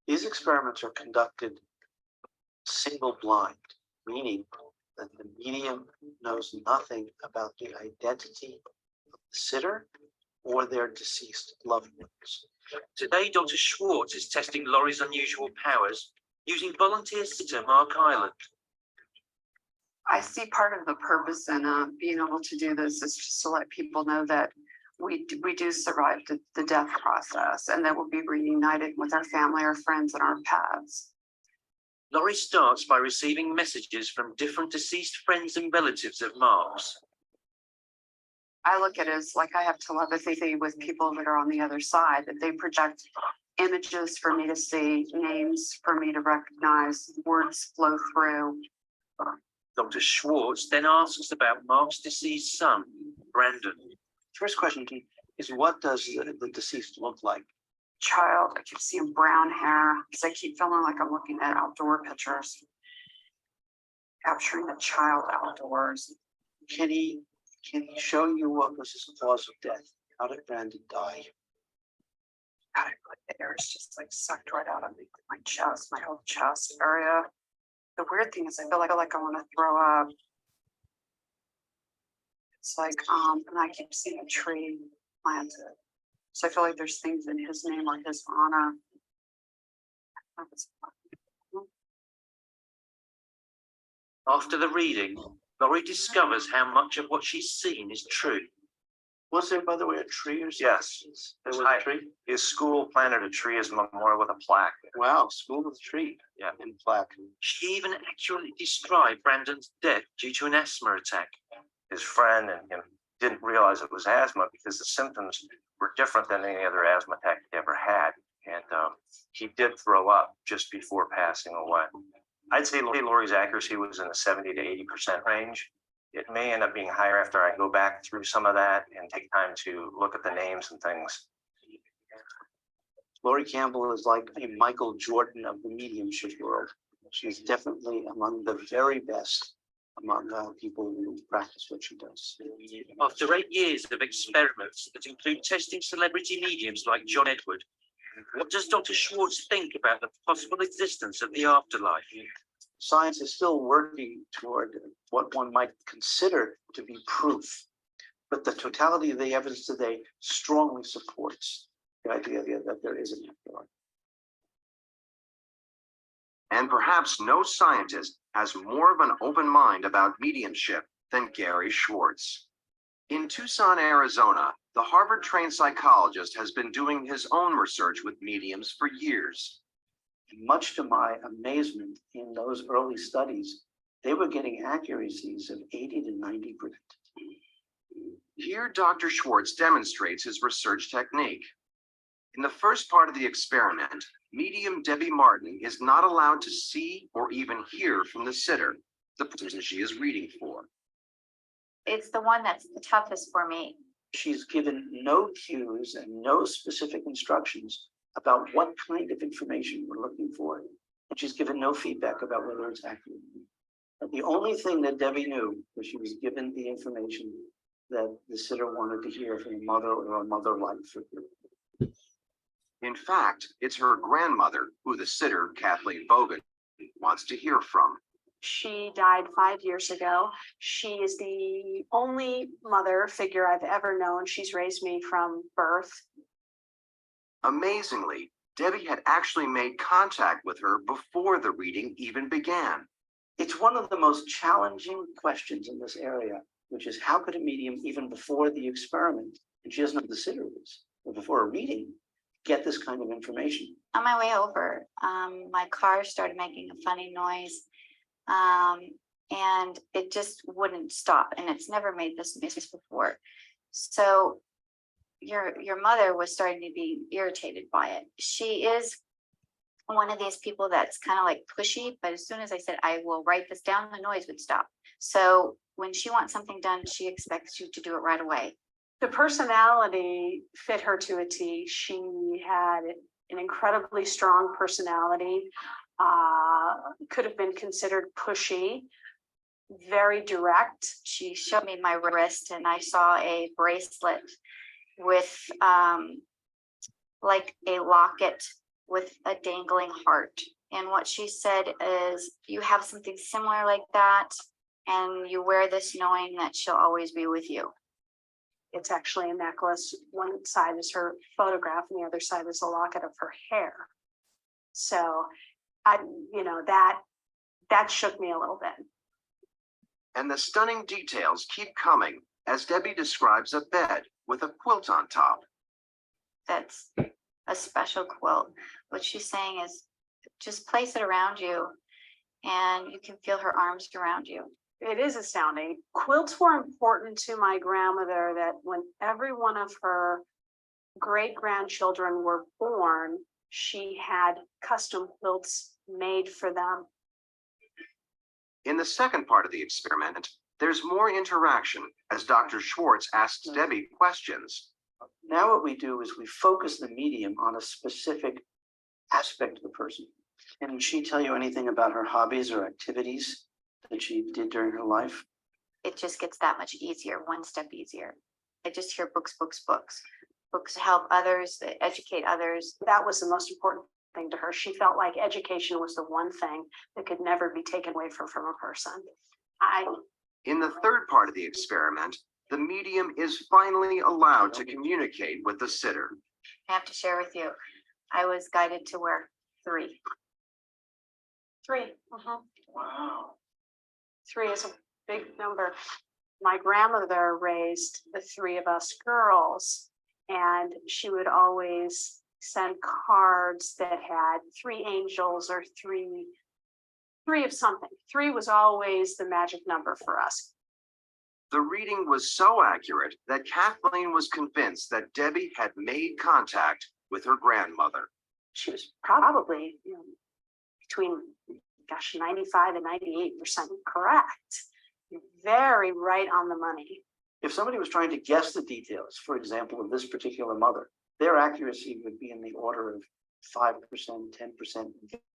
These experiments are conducted single blind, meaning that the medium knows nothing about the identity of the sitter or their deceased loved ones. Today, Dr. Schwartz is testing Laurie's unusual powers using volunteers to Mark Island. I see part of the purpose in being able to do this is just to let people know that we do survive the death process, and that we'll be reunited with our family, our friends, and our pets. Laurie starts by receiving messages from different deceased friends and relatives of Mark's. I look at it as like I have telepathy with people that are on the other side, that they project images for me to see, names for me to recognize, words flow through. Dr. Schwartz then asks about Mark's deceased son, Brandon. First question is, what does the deceased look like? Child, I keep seeing brown hair because I keep feeling like I'm looking at outdoor pictures, capturing a child outdoors. Can he show you what was his cause of death? How did Brandon die? God, the air is just like sucked right out of me, my chest, my whole chest area. The weird thing is I feel like I want to throw up. It's like, and I keep seeing a tree planted. So I feel like there's things in his name or his honor. After the reading, Laurie discovers how much of what she's seen is true. Was there, by the way, a tree or something? Yes. There was a tree? His school planted a tree as a memorial with a plaque. Wow, school with a tree. Yeah. And plaque. She even accurately described Brandon's death due to an asthma attack. His friend and him didn't realize it was asthma because the symptoms were different than any other asthma attack he ever had. And he did throw up just before passing away. I'd say Lori's accuracy was in the 70 to 80% range. It may end up being higher after I go back through some of that and take time to look at the names and things. Lori Campbell is like a Michael Jordan of the mediumship world. She's definitely among the very best among people who practice what she does. After 8 years of experiments that include testing celebrity mediums like John Edward, what does Dr. Schwartz think about the possible existence of the afterlife? Science is still working toward what one might consider to be proof, but the totality of the evidence today strongly supports the idea that there is an afterlife. And perhaps no scientist has more of an open mind about mediumship than Gary Schwartz. In Tucson, Arizona, the Harvard-trained psychologist has been doing his own research with mediums for years. Much to my amazement, in those early studies, they were getting accuracies of 80 to 90%. Here, Dr. Schwartz demonstrates his research technique. In the first part of the experiment, medium Debbie Martin is not allowed to see or even hear from the sitter, the person she is reading for. It's the one that's the toughest for me. She's given no cues and no specific instructions about what kind of information we're looking for. And she's given no feedback about whether it's accurate. But the only thing that Debbie knew was she was given the information that the sitter wanted to hear from a mother or a mother-like figure. In fact, it's her grandmother, who the sitter, Kathleen Bogan, wants to hear from. She died 5 years ago. She is the only mother figure I've ever known. She's raised me from birth. Amazingly, Debbie had actually made contact with her before the reading even began. It's one of the most challenging questions in this area, which is how could a medium, even before the experiment, and she doesn't know who the sitter is, or before a reading, get this kind of information? On my way over, my car started making a funny noise, and it just wouldn't stop. And it's never made this noise before. So your mother was starting to be irritated by it. She is one of these people that's kind of like pushy, but as soon as I said, I will write this down, the noise would stop. So when she wants something done, she expects you to do it right away. The personality fit her to a T. She had an incredibly strong personality, could have been considered pushy, very direct. She showed me my wrist and I saw a bracelet with like a locket with a dangling heart. And what she said is, you have something similar like that, and you wear this knowing that she'll always be with you. It's actually a necklace. One side is her photograph and the other side is a locket of her hair. So that shook me a little bit. And the stunning details keep coming as Debbie describes a bed with a quilt on top. That's a special quilt. What she's saying is just place it around you and you can feel her arms around you. It is astounding. Quilts were important to my grandmother, that when every one of her great-grandchildren were born, she had custom quilts made for them. In the second part of the experiment, there's more interaction as Dr. Schwartz asks Debbie questions. Now what we do is we focus the medium on a specific aspect of the person. Can she tell you anything about her hobbies or activities that she did during her life? It just gets that much easier, one step easier. I just hear books, books, books. Books help others, that educate others. That was the most important thing to her. She felt like education was the one thing that could never be taken away from a person. In the third part of the experiment, the medium is finally allowed to communicate with the sitter. I have to share with you, I was guided to wear 3. 3. Wow. 3 is a big number. My grandmother raised the 3 of us girls, and she would always send cards that had 3 angels or 3 of something. 3 was always the magic number for us. The reading was so accurate that Kathleen was convinced that Debbie had made contact with her grandmother. she was probably, between, 95 and 98% correct. Very right on the money. If somebody was trying to guess the details, for example, of this particular mother, their accuracy would be in the order of 5%, 10%,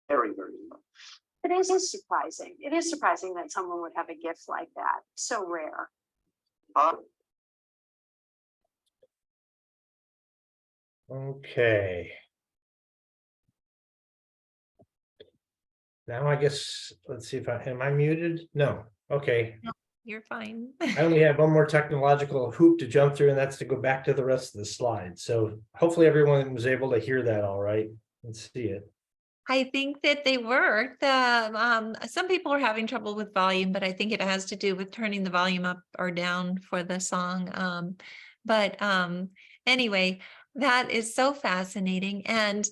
very, very low. It is surprising. It is surprising that someone would have a gift like that. So rare. Okay. Now I guess, let's see if am I muted? No, okay. You're fine. I only have one more technological hoop to jump through, and that's to go back to the rest of the slides. So hopefully everyone was able to hear that all right and see it. I think that they were. Some people are having trouble with volume, but I think it has to do with turning the volume up or down for the song. Anyway, that is so fascinating. And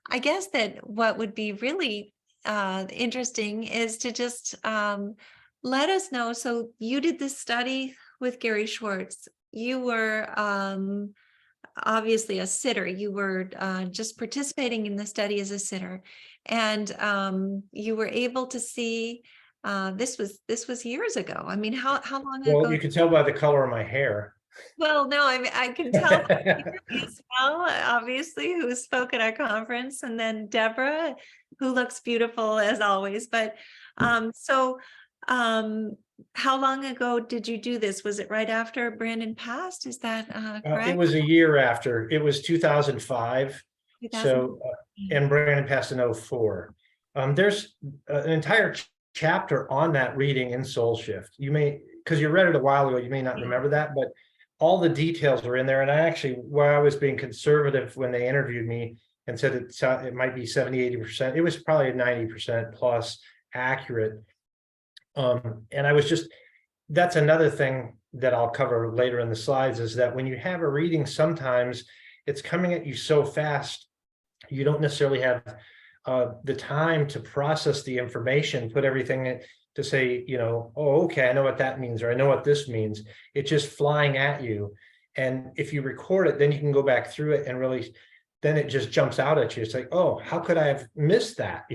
I guess that what would be really interesting is to just let us know. So you did this study with Gary Schwartz. You were obviously a sitter. You were just participating in the study as a sitter, and you were able to see this was years ago. I mean, how long Well, ago? you can tell by the color of my hair. Well, no, I mean, I can tell as well, obviously, who spoke at our conference, and then Deborah, who looks beautiful as always. But how long ago did you do this? Was it right after Brandon passed? Is that correct? It was a year after. It was 2005. So, and Brandon passed in 2004. There's an entire chapter on that reading in Soul Shift. You may, because you read it a while ago, you may not remember that, but all the details are in there. And I actually, while I was being conservative when they interviewed me and said it might be 70-80%, it was probably 90% plus accurate. And I was just, that's another thing that I'll cover later in the slides, is that when you have a reading, sometimes it's coming at you so fast, you don't necessarily have the time to process the information, put everything to say, oh, okay, I know what that means, or I know what this means. It's just flying at you. And if you record it, then you can go back through it and really, then it just jumps out at you. It's like, oh, how could I have missed that?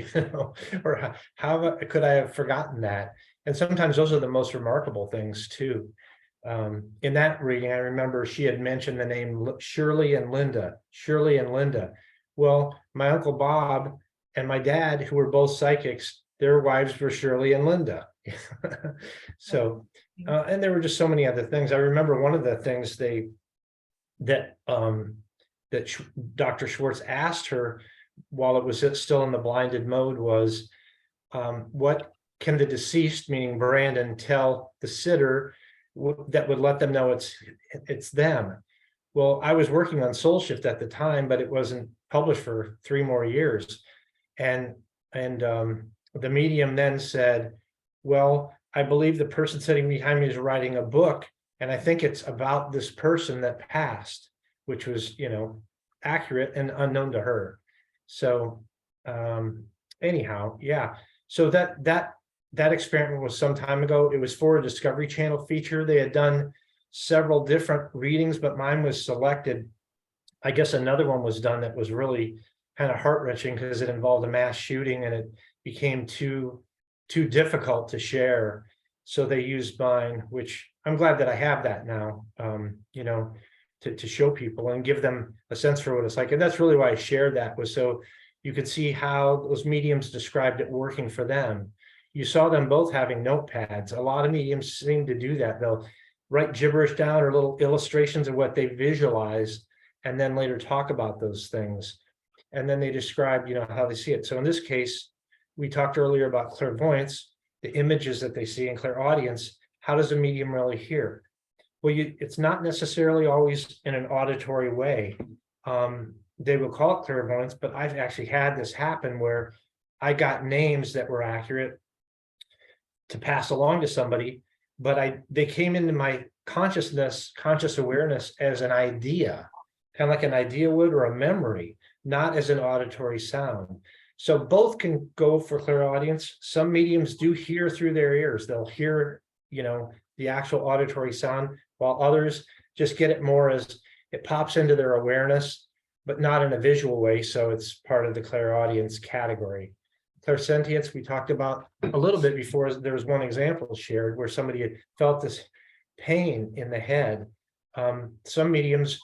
Or how could I have forgotten that? And sometimes those are the most remarkable things too. In that reading, I remember she had mentioned the name Shirley and Linda. Well, my Uncle Bob and my dad, who were both psychics, their wives were Shirley and Linda. So, and there were just so many other things. I remember one of the things that Dr. Schwartz asked her while it was still in the blinded mode was, what can the deceased, meaning Brandon, tell the sitter that would let them know it's them? Well, I was working on Soul Shift at the time, but it wasn't published for 3 more years. And the medium then said, well, I believe the person sitting behind me is writing a book, and I think it's about this person that passed, which was, accurate and unknown to her. So anyhow, yeah. So that experiment was some time ago. It was for a Discovery Channel feature. They had done several different readings, but mine was selected. I guess another one was done that was really kind of heart-wrenching because it involved a mass shooting and it became too difficult to share. So they used mine, which I'm glad that I have that now, to show people and give them a sense for what it's like. And that's really why I shared that, was so you could see how those mediums described it working for them. You saw them both having notepads. A lot of mediums seem to do that. They'll write gibberish down or little illustrations of what they visualize, and then later talk about those things. And then they describe, how they see it. So in this case, we talked earlier about clairvoyance, the images that they see in clairaudience. How does a medium really hear? Well, it's not necessarily always in an auditory way. They will call it clairvoyance, but I've actually had this happen where I got names that were accurate to pass along to somebody, but they came into my conscious awareness as an idea, kind of like an idea would, or a memory, not as an auditory sound. So both can go for clairaudience. Some mediums do hear through their ears. They'll hear, the actual auditory sound, while others just get it more as it pops into their awareness. but not in a visual way, so it's part of the clairaudience category. Clairsentience, we talked about a little bit before. There was one example shared where somebody had felt this pain in the head. Some mediums,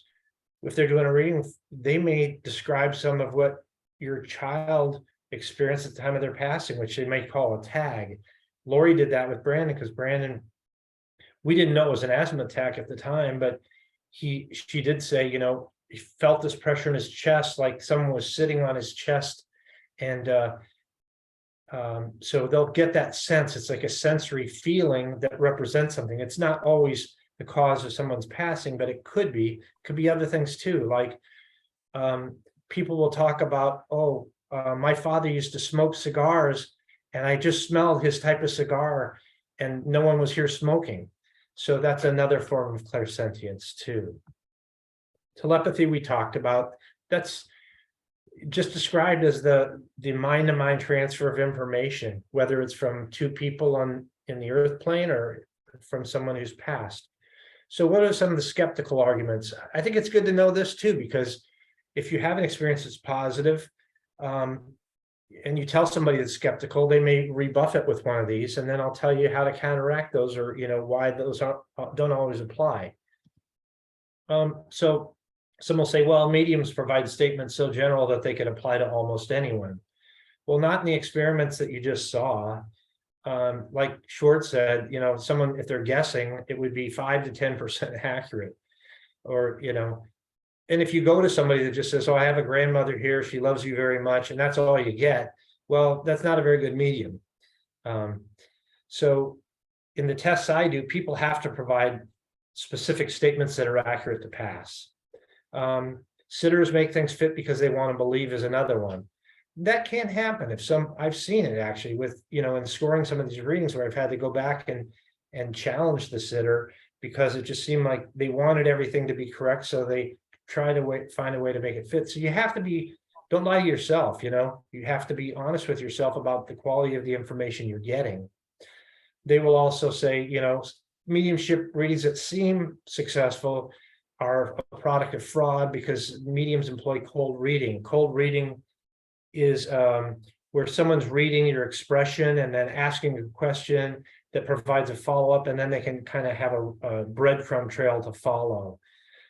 if they're doing a reading, they may describe some of what your child experienced at the time of their passing, which they may call a tag. Lori did that with Brandon, because Brandon, we didn't know it was an asthma attack at the time, but she did say, you know, he felt this pressure in his chest, like someone was sitting on his chest. And so they'll get that sense. It's like a sensory feeling that represents something. It's not always the cause of someone's passing, but it could be other things too. Like people will talk about, my father used to smoke cigars and I just smelled his type of cigar and no one was here smoking. So that's another form of clairsentience too. Telepathy we talked about, that's just described as the mind-to-mind transfer of information, whether it's from two people in the earth plane or from someone who's passed. So what are some of the skeptical arguments? I think it's good to know this too, because if you have an experience that's positive, and you tell somebody that's skeptical, they may rebuff it with one of these, and then I'll tell you how to counteract those, or why those don't always apply. So some will say, well, mediums provide statements so general that they can apply to almost anyone. Well, not in the experiments that you just saw. Like Schwartz said, someone, if they're guessing, it would be 5 to 10% accurate. Or, and if you go to somebody that just says, oh, I have a grandmother here, she loves you very much, and that's all you get, well, that's not a very good medium. So in the tests I do, people have to provide specific statements that are accurate to pass. Sitters make things fit because they want to believe is another one. That can't happen. I've seen it actually with, in scoring some of these readings where I've had to go back and challenge the sitter because it just seemed like they wanted everything to be correct. So they try to find a way to make it fit. So you have to don't lie to yourself, you have to be honest with yourself about the quality of the information you're getting. They will also say, mediumship readings that seem successful are a product of fraud because mediums employ cold reading. Cold reading is where someone's reading your expression and then asking a question that provides a follow-up, and then they can kind of have a breadcrumb trail to follow.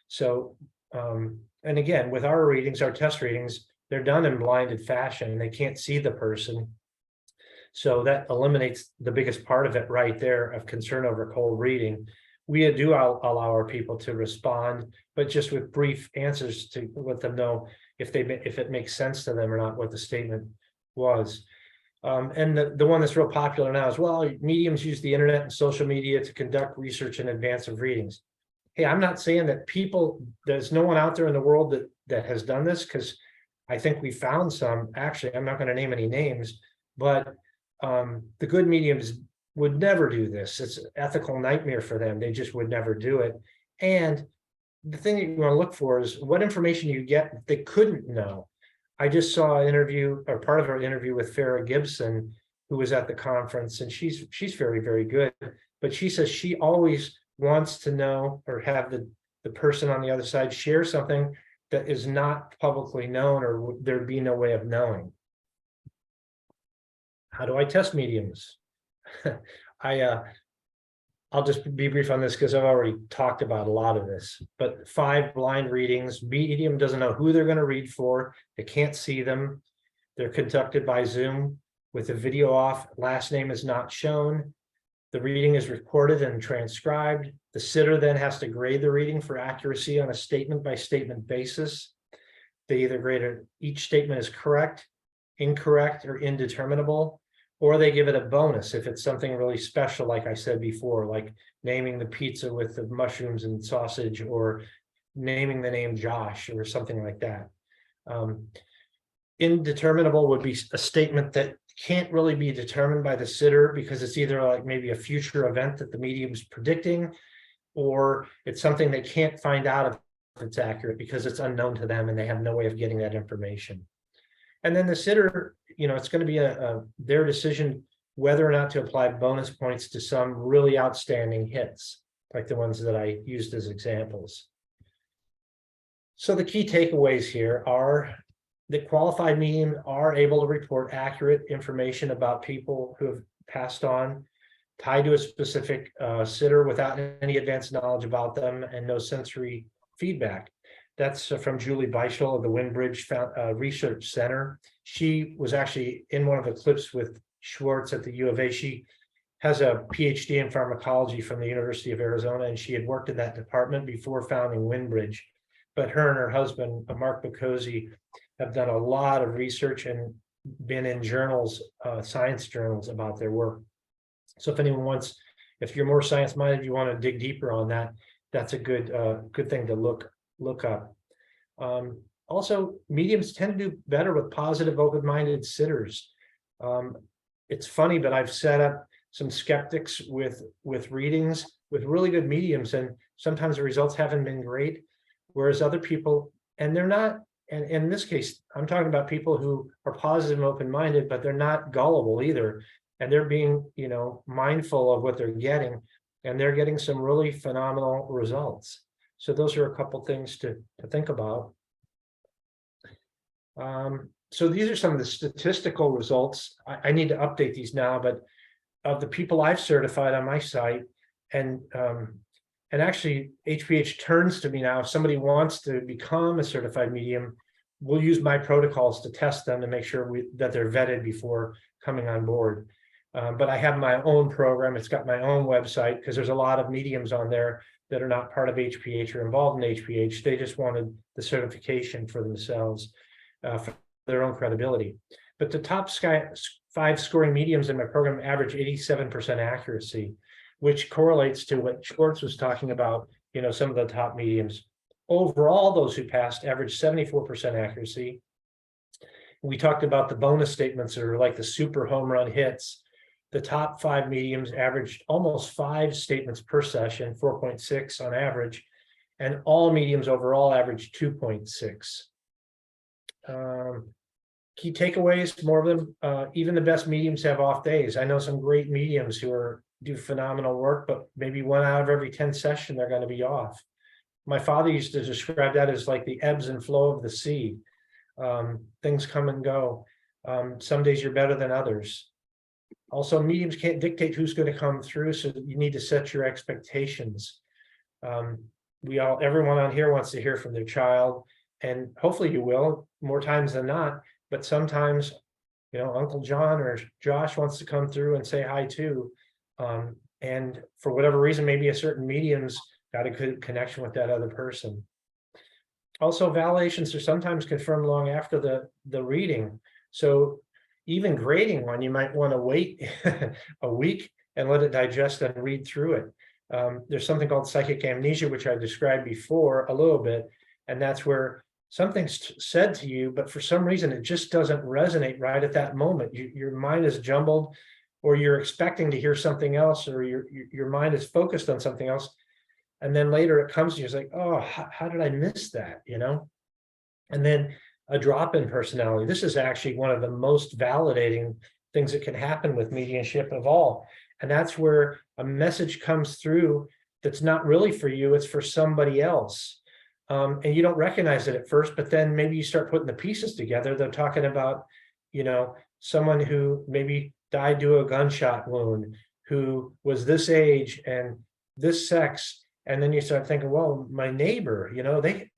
So, and again, with our readings, our test readings, they're done in blinded fashion and they can't see the person. So that eliminates the biggest part of it right there of concern over cold reading. We do allow our people to respond, but just with brief answers to let them know if it makes sense to them or not, what the statement was. And the one that's real popular now is, well, mediums use the internet and social media to conduct research in advance of readings. Hey, I'm not saying that there's no one out there in the world that has done this, because I think we found some. Actually, I'm not going to name any names, but the good mediums would never do this. It's an ethical nightmare for them. They just would never do it. And the thing that you want to look for is what information you get that they couldn't know. I just saw an interview, or part of our interview, with Farrah Gibson, who was at the conference, and she's very, very good. But she says she always wants to know or have the person on the other side share something that is not publicly known, or there'd be no way of knowing. How do I test mediums? I'll just be brief on this because I've already talked about a lot of this, but 5 blind readings. Medium doesn't know who they're going to read for. They can't see them. They're conducted by Zoom with the video off. Last name is not shown. The reading is recorded and transcribed. The sitter then has to grade the reading for accuracy on a statement by statement basis. They either grade each statement as correct, incorrect, or indeterminable, or they give it a bonus if it's something really special, like I said before, like naming the pizza with the mushrooms and sausage, or naming the name Josh, or something like that. Indeterminable would be a statement that can't really be determined by the sitter because it's either like maybe a future event that the medium's predicting, or it's something they can't find out if it's accurate because it's unknown to them and they have no way of getting that information. And then the sitter, it's going to be their decision whether or not to apply bonus points to some really outstanding hits, like the ones that I used as examples. So the key takeaways here are that qualified mediums are able to report accurate information about people who have passed on, tied to a specific sitter without any advanced knowledge about them and no sensory feedback. That's from Julie Beischel of the Windbridge Research Center. She was actually in one of the clips with Schwartz at the U of A. She has a PhD in pharmacology from the University of Arizona, and she had worked in that department before founding Windbridge. But her and her husband, Mark Bacozzi, have done a lot of research and been in journals, science journals about their work. So if anyone wants, if you're more science-minded, you want to dig deeper on that, that's a good thing to look up. Also, mediums tend to do better with positive, open-minded sitters. It's funny, but I've set up some skeptics with readings with really good mediums, and sometimes the results haven't been great. Whereas other people, and they're not, and in this case, I'm talking about people who are positive and open-minded, but they're not gullible either. And they're being, mindful of what they're getting, and they're getting some really phenomenal results. So those are a couple things to think about. So these are some of the statistical results. I need to update these now, but of the people I've certified on my site, and actually HPH turns to me now. If somebody wants to become a certified medium, we'll use my protocols to test them to make sure that they're vetted before coming on board. But I have my own program. It's got my own website because there's a lot of mediums on there that are not part of HPH or involved in HPH. They just wanted the certification for themselves, for their own credibility. But the top 5 scoring mediums in my program average 87% accuracy, which correlates to what Schwartz was talking about, some of the top mediums. Overall, those who passed averaged 74% accuracy. We talked about the bonus statements that are like the super home run hits. The top 5 mediums averaged almost 5 statements per session, 4.6 on average, and all mediums overall averaged 2.6. Key takeaways, more of them, even the best mediums have off days. I know some great mediums who do phenomenal work, but maybe 1 out of every 10 sessions they're going to be off. My father used to describe that as like the ebbs and flow of the sea. Things come and go. Some days you're better than others. Also, mediums can't dictate who's going to come through, so you need to set your expectations. Everyone on here wants to hear from their child, and hopefully you will more times than not. But sometimes, Uncle John or Josh wants to come through and say hi too. And for whatever reason, maybe a certain medium's got a good connection with that other person. Also, validations are sometimes confirmed long after the reading. So even grading one, you might want to wait a week and let it digest and read through it. There's something called psychic amnesia, which I described before a little bit, and that's where something's said to you, but for some reason it just doesn't resonate right at that moment. Your mind is jumbled, or you're expecting to hear something else, or your mind is focused on something else, and then later it comes to you, it's like, oh, how did I miss that? And then a drop in personality. This is actually one of the most validating things that can happen with mediumship of all. And that's where a message comes through that's not really for you, it's for somebody else. And you don't recognize it at first, but then maybe you start putting the pieces together. They're talking about, someone who maybe died due to a gunshot wound, who was this age and this sex. And then you start thinking, well, my neighbor,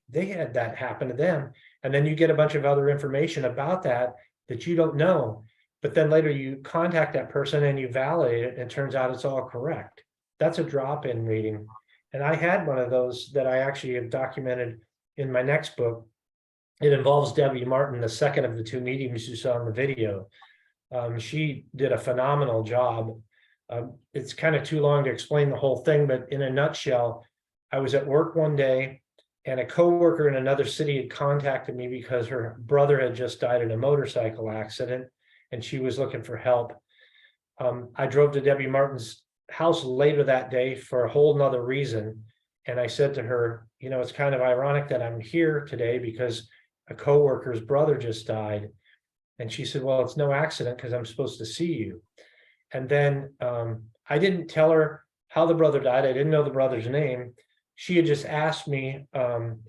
they had that happen to them. And then you get a bunch of other information about that you don't know. But then later you contact that person and you validate it, and it turns out it's all correct. That's a drop-in reading. And I had one of those that I actually have documented in my next book. It involves Debbie Martin, the second of the 2 mediums you saw in the video. She did a phenomenal job. It's kind of too long to explain the whole thing, but in a nutshell, I was at work one day and a coworker in another city had contacted me because her brother had just died in a motorcycle accident and she was looking for help. I drove to Debbie Martin's house later that day for a whole nother reason. And I said to her, it's kind of ironic that I'm here today because a coworker's brother just died. And she said, well, it's no accident because I'm supposed to see you. And then I didn't tell her how the brother died. I didn't know the brother's name. she had just asked me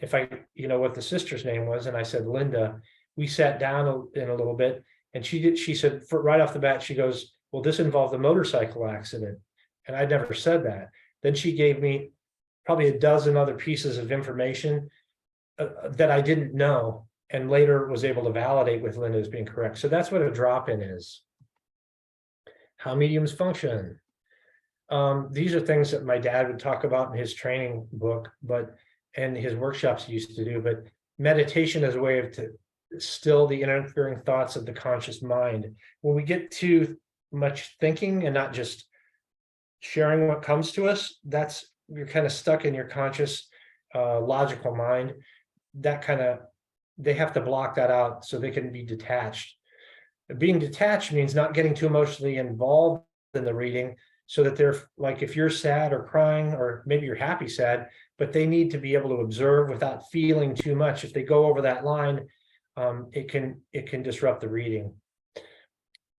if I, what the sister's name was, and I said Linda. We sat down in a little bit, and she said right off the bat, she goes, well, this involved a motorcycle accident. And I'd never said that. Then she gave me probably a dozen other pieces of information that I didn't know, and later was able to validate with Linda as being correct. So that's what a drop-in is. How mediums function. These are things that my dad would talk about in his training book, and his workshops he used to do. But meditation is a way to still the interfering thoughts of the conscious mind. When we get too much thinking and not just sharing what comes to us, you're kind of stuck in your conscious logical mind. They have to block that out so they can be detached. Being detached means not getting too emotionally involved in the reading, so that they're like, if you're sad or crying, or maybe you're happy sad, but they need to be able to observe without feeling too much. If they go over that line, it can disrupt the reading.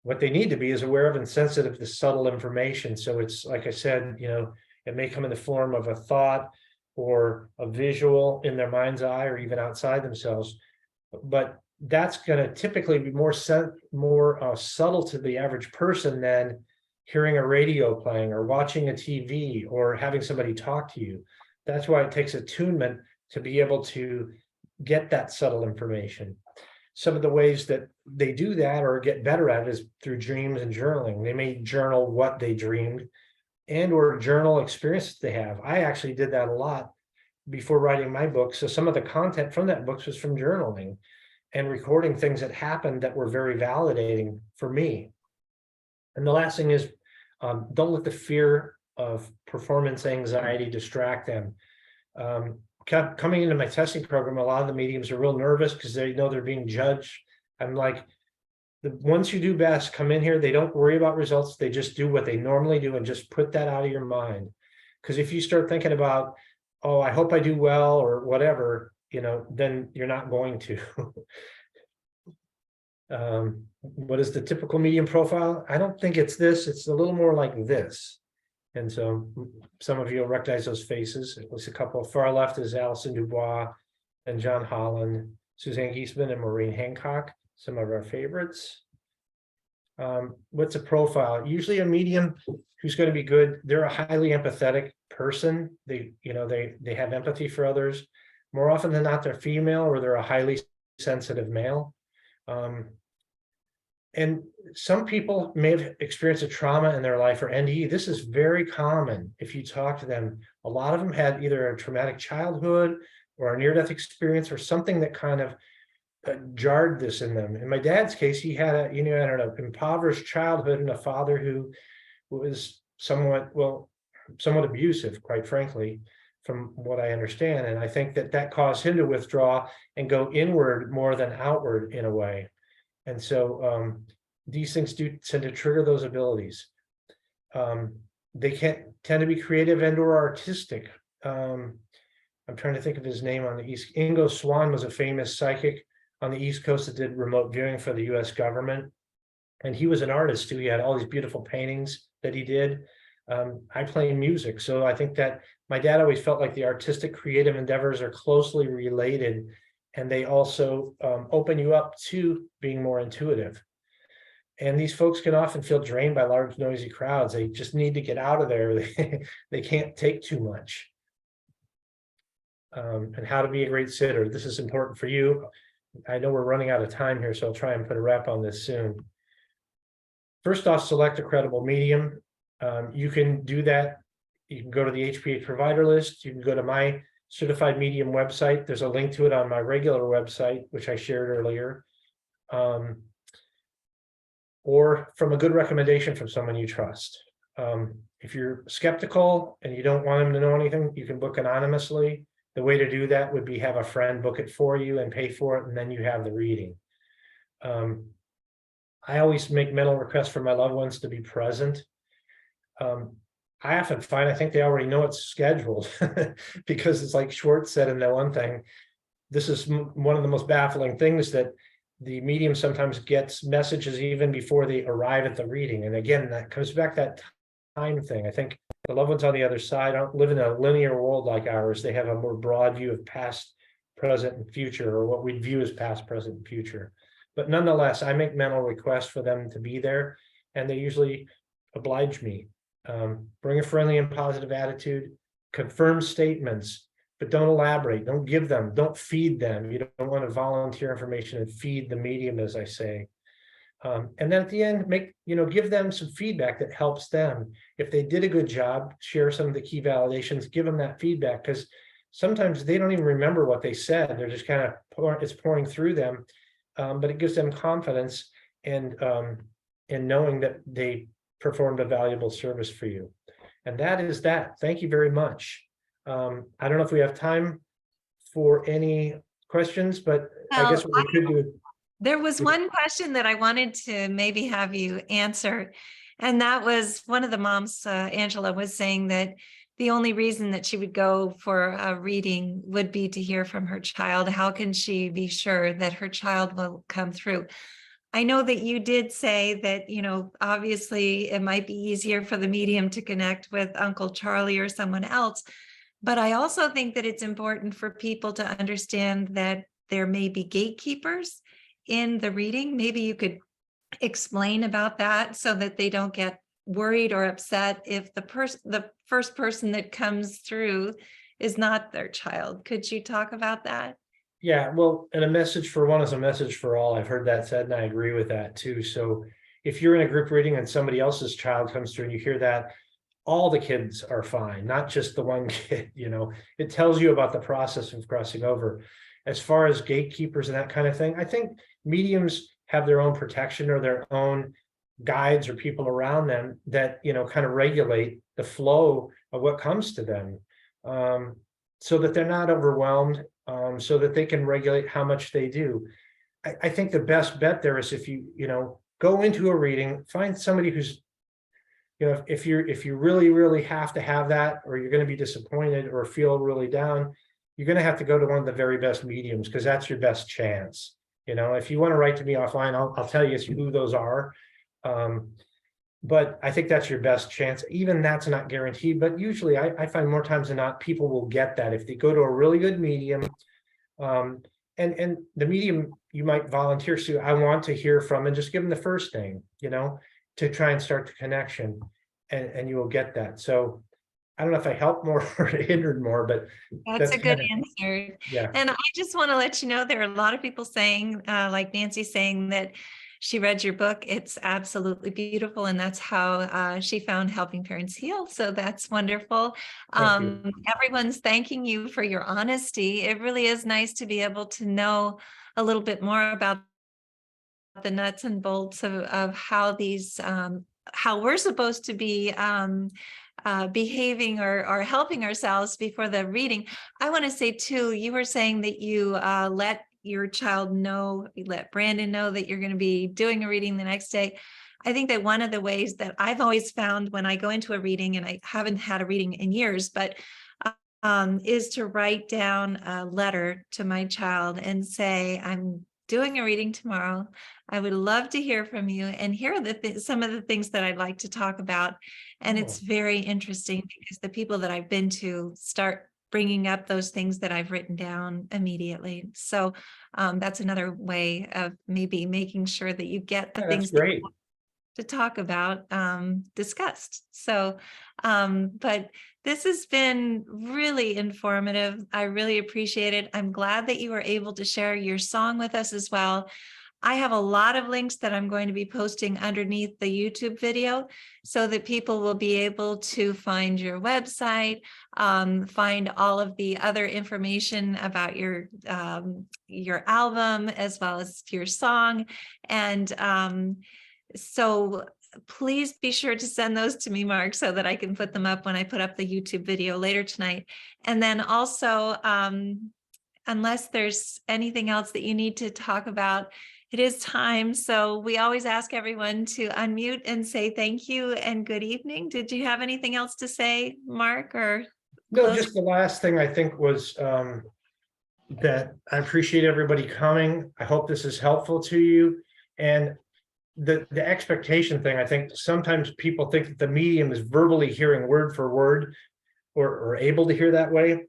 What they need to be is aware of and sensitive to subtle information. So it's like I said, it may come in the form of a thought or a visual in their mind's eye, or even outside themselves. But that's going to typically be more subtle to the average person than hearing a radio playing or watching a TV or having somebody talk to you. That's why it takes attunement to be able to get that subtle information. Some of the ways that they do that or get better at it is through dreams and journaling. They may journal what they dreamed and or journal experiences they have. I actually did that a lot before writing my book. So some of the content from that book was from journaling and recording things that happened that were very validating for me. And the last thing is, don't let the fear of performance anxiety distract them. Coming into my testing program, a lot of the mediums are real nervous because they know they're being judged. I'm like, the ones who do best come in here, they don't worry about results. They just do what they normally do and just put that out of your mind. Because if you start thinking about, oh, I hope I do well or whatever, then you're not going to. What is the typical medium profile? I don't think it's this. It's a little more like this. And so some of you will recognize those faces. At least a couple. Far left is Alison Dubois and John Holland, Suzanne Giesman and Maureen Hancock, some of our favorites. What's a profile? Usually a medium who's going to be good. They're a highly empathetic person. They have empathy for others. More often than not, they're female, or they're a highly sensitive male. And some people may have experienced a trauma in their life or NDE. This is very common. If you talk to them, a lot of them had either a traumatic childhood or a near-death experience or something that kind of jarred this in them. In my dad's case, he had an impoverished childhood and a father who was somewhat abusive, quite frankly, from what I understand. And I think that caused him to withdraw and go inward more than outward in a way. And so these things do tend to trigger those abilities. They can tend to be creative and or artistic. I'm trying to think of his name on the East. Ingo Swann was a famous psychic on the East Coast that did remote viewing for the US government. And he was an artist too. He had all these beautiful paintings that he did. I play music. So I think that my dad always felt like the artistic creative endeavors are closely related. And they also open you up to being more intuitive. And these folks can often feel drained by large, noisy crowds. They just need to get out of there. They can't take too much. And how to be a great sitter. This is important for you. I know we're running out of time here, so I'll try and put a wrap on this soon. First off, select a credible medium. You can do that. You can go to the HPH provider list. You can go to my certified medium website. There's a link to it on my regular website, which I shared earlier. Or from a good recommendation from someone you trust. If you're skeptical and you don't want them to know anything, you can book anonymously. The way to do that would be have a friend book it for you and pay for it, and then you have the reading. I always make mental requests for my loved ones to be present. I often find, I think they already know it's scheduled because it's like Schwartz said in the one thing. This is one of the most baffling things, that the medium sometimes gets messages even before they arrive at the reading. And again, that comes back to that time thing. I think The loved ones on the other side don't live in a linear world like ours. They have a more broad view of past, present, and future, or what we view as past, present, and future. But nonetheless, I make mental requests for them to be there, and they usually oblige me. Bring a friendly and positive attitude, confirm statements, but don't elaborate, don't give them, don't feed them. You don't want to volunteer information and feed the medium, as I say. And then at the end, give them some feedback that helps them. If they did a good job, share some of the key validations, give them that feedback, because sometimes they don't even remember what they said. They're just kind of it's pouring through them, but it gives them confidence and knowing that they performed a valuable service for you. And that is that. Thank you very much. I don't know if we have time for any questions, but I guess what we could do. There was one question that I wanted to maybe have you answer. And that was one of the moms, Angela, was saying that the only reason that she would go for a reading would be to hear from her child. How can she be sure that her child will come through? I know that you did say that, obviously it might be easier for the medium to connect with Uncle Charlie or someone else. But I also think that it's important for people to understand that there may be gatekeepers in the reading. Maybe you could explain about that so that they don't get worried or upset if the first person that comes through is not their child. Could you talk about that? Yeah, well, and a message for one is a message for all. I've heard that said, and I agree with that too. So if you're in a group reading and somebody else's child comes through and you hear that, all the kids are fine, not just the one kid. It tells you about the process of crossing over. As far as gatekeepers and that kind of thing, I think mediums have their own protection or their own guides or people around them that, kind of regulate the flow of what comes to them, so that they're not overwhelmed, so that they can regulate how much they do. I think the best bet there is if you, go into a reading, find somebody who's, if you really, really have to have that, or you're going to be disappointed or feel really down, you're going to have to go to one of the very best mediums, because that's your best chance. If you want to write to me offline, I'll tell you who those are. But I think that's your best chance. Even that's not guaranteed, but usually I find more times than not, people will get that if they go to a really good medium. And the medium you might volunteer to, I want to hear from, and just give them the first thing, to try and start the connection, and you will get that. So I don't know if I helped more or hindered more, but that's a good answer. Yeah. And I just want to let you know, there are a lot of people saying, like Nancy saying that she read your book. It's absolutely beautiful. And that's how she found Helping Parents Heal. So that's wonderful. Everyone's thanking you for your honesty. It really is nice to be able to know a little bit more about the nuts and bolts of how these, how we're supposed to be behaving or helping ourselves before the reading. I want to say too, you were saying that you let your child know, let Brandon know that you're going to be doing a reading the next day. I think that one of the ways that I've always found when I go into a reading, and I haven't had a reading in years, but is to write down a letter to my child and say, I'm doing a reading tomorrow. I would love to hear from you, and here are some of the things that I'd like to talk about. And it's very interesting because the people that I've been to start bringing up those things that I've written down immediately. So that's another way of maybe making sure that you get the things that you want to talk about discussed. So, but this has been really informative. I really appreciate it. I'm glad that you were able to share your song with us as well. I have a lot of links that I'm going to be posting underneath the YouTube video so that people will be able to find your website, find all of the other information about your album as well as your song. And so please be sure to send those to me, Mark, so that I can put them up when I put up the YouTube video later tonight. And then also, unless there's anything else that you need to talk about, it is time. So we always ask everyone to unmute and say thank you and good evening. Did you have anything else to say, Mark? Or no, just the last thing I think was that I appreciate everybody coming. I hope this is helpful to you. And the expectation thing, I think sometimes people think that the medium is verbally hearing word for word or able to hear that way.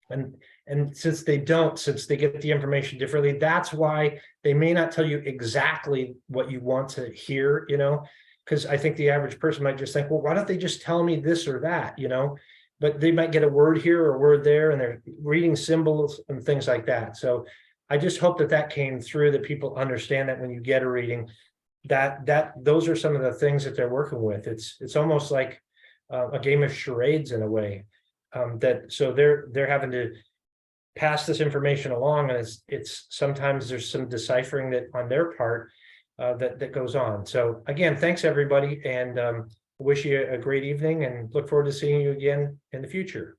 And since they don't, since they get the information differently, that's why they may not tell you exactly what you want to hear, you know, because I think the average person might just think, well, why don't they just tell me this or that, you know, but they might get a word here or a word there, and they're reading symbols and things like that. So I just hope that that came through, that people understand that when you get a reading, that those are some of the things that they're working with. It's almost like a game of charades in a way, that so they're having to pass this information along, and it's sometimes there's some deciphering that on their part that goes on. So again, thanks everybody, and wish you a great evening, and look forward to seeing you again in the future.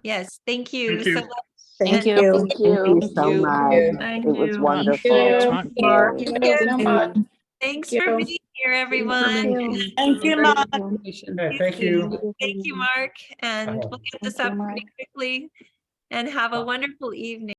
Yes, thank you Thank you. so much. Thank And- you. Thank you so much. Thank It was you. wonderful. Thank you so much. Thanks for being here, everyone. Thank you, Mark. Okay, thank you. Thank you, Mark. And Uh-huh. we'll get this Thank up you, pretty quickly. And have a wonderful evening.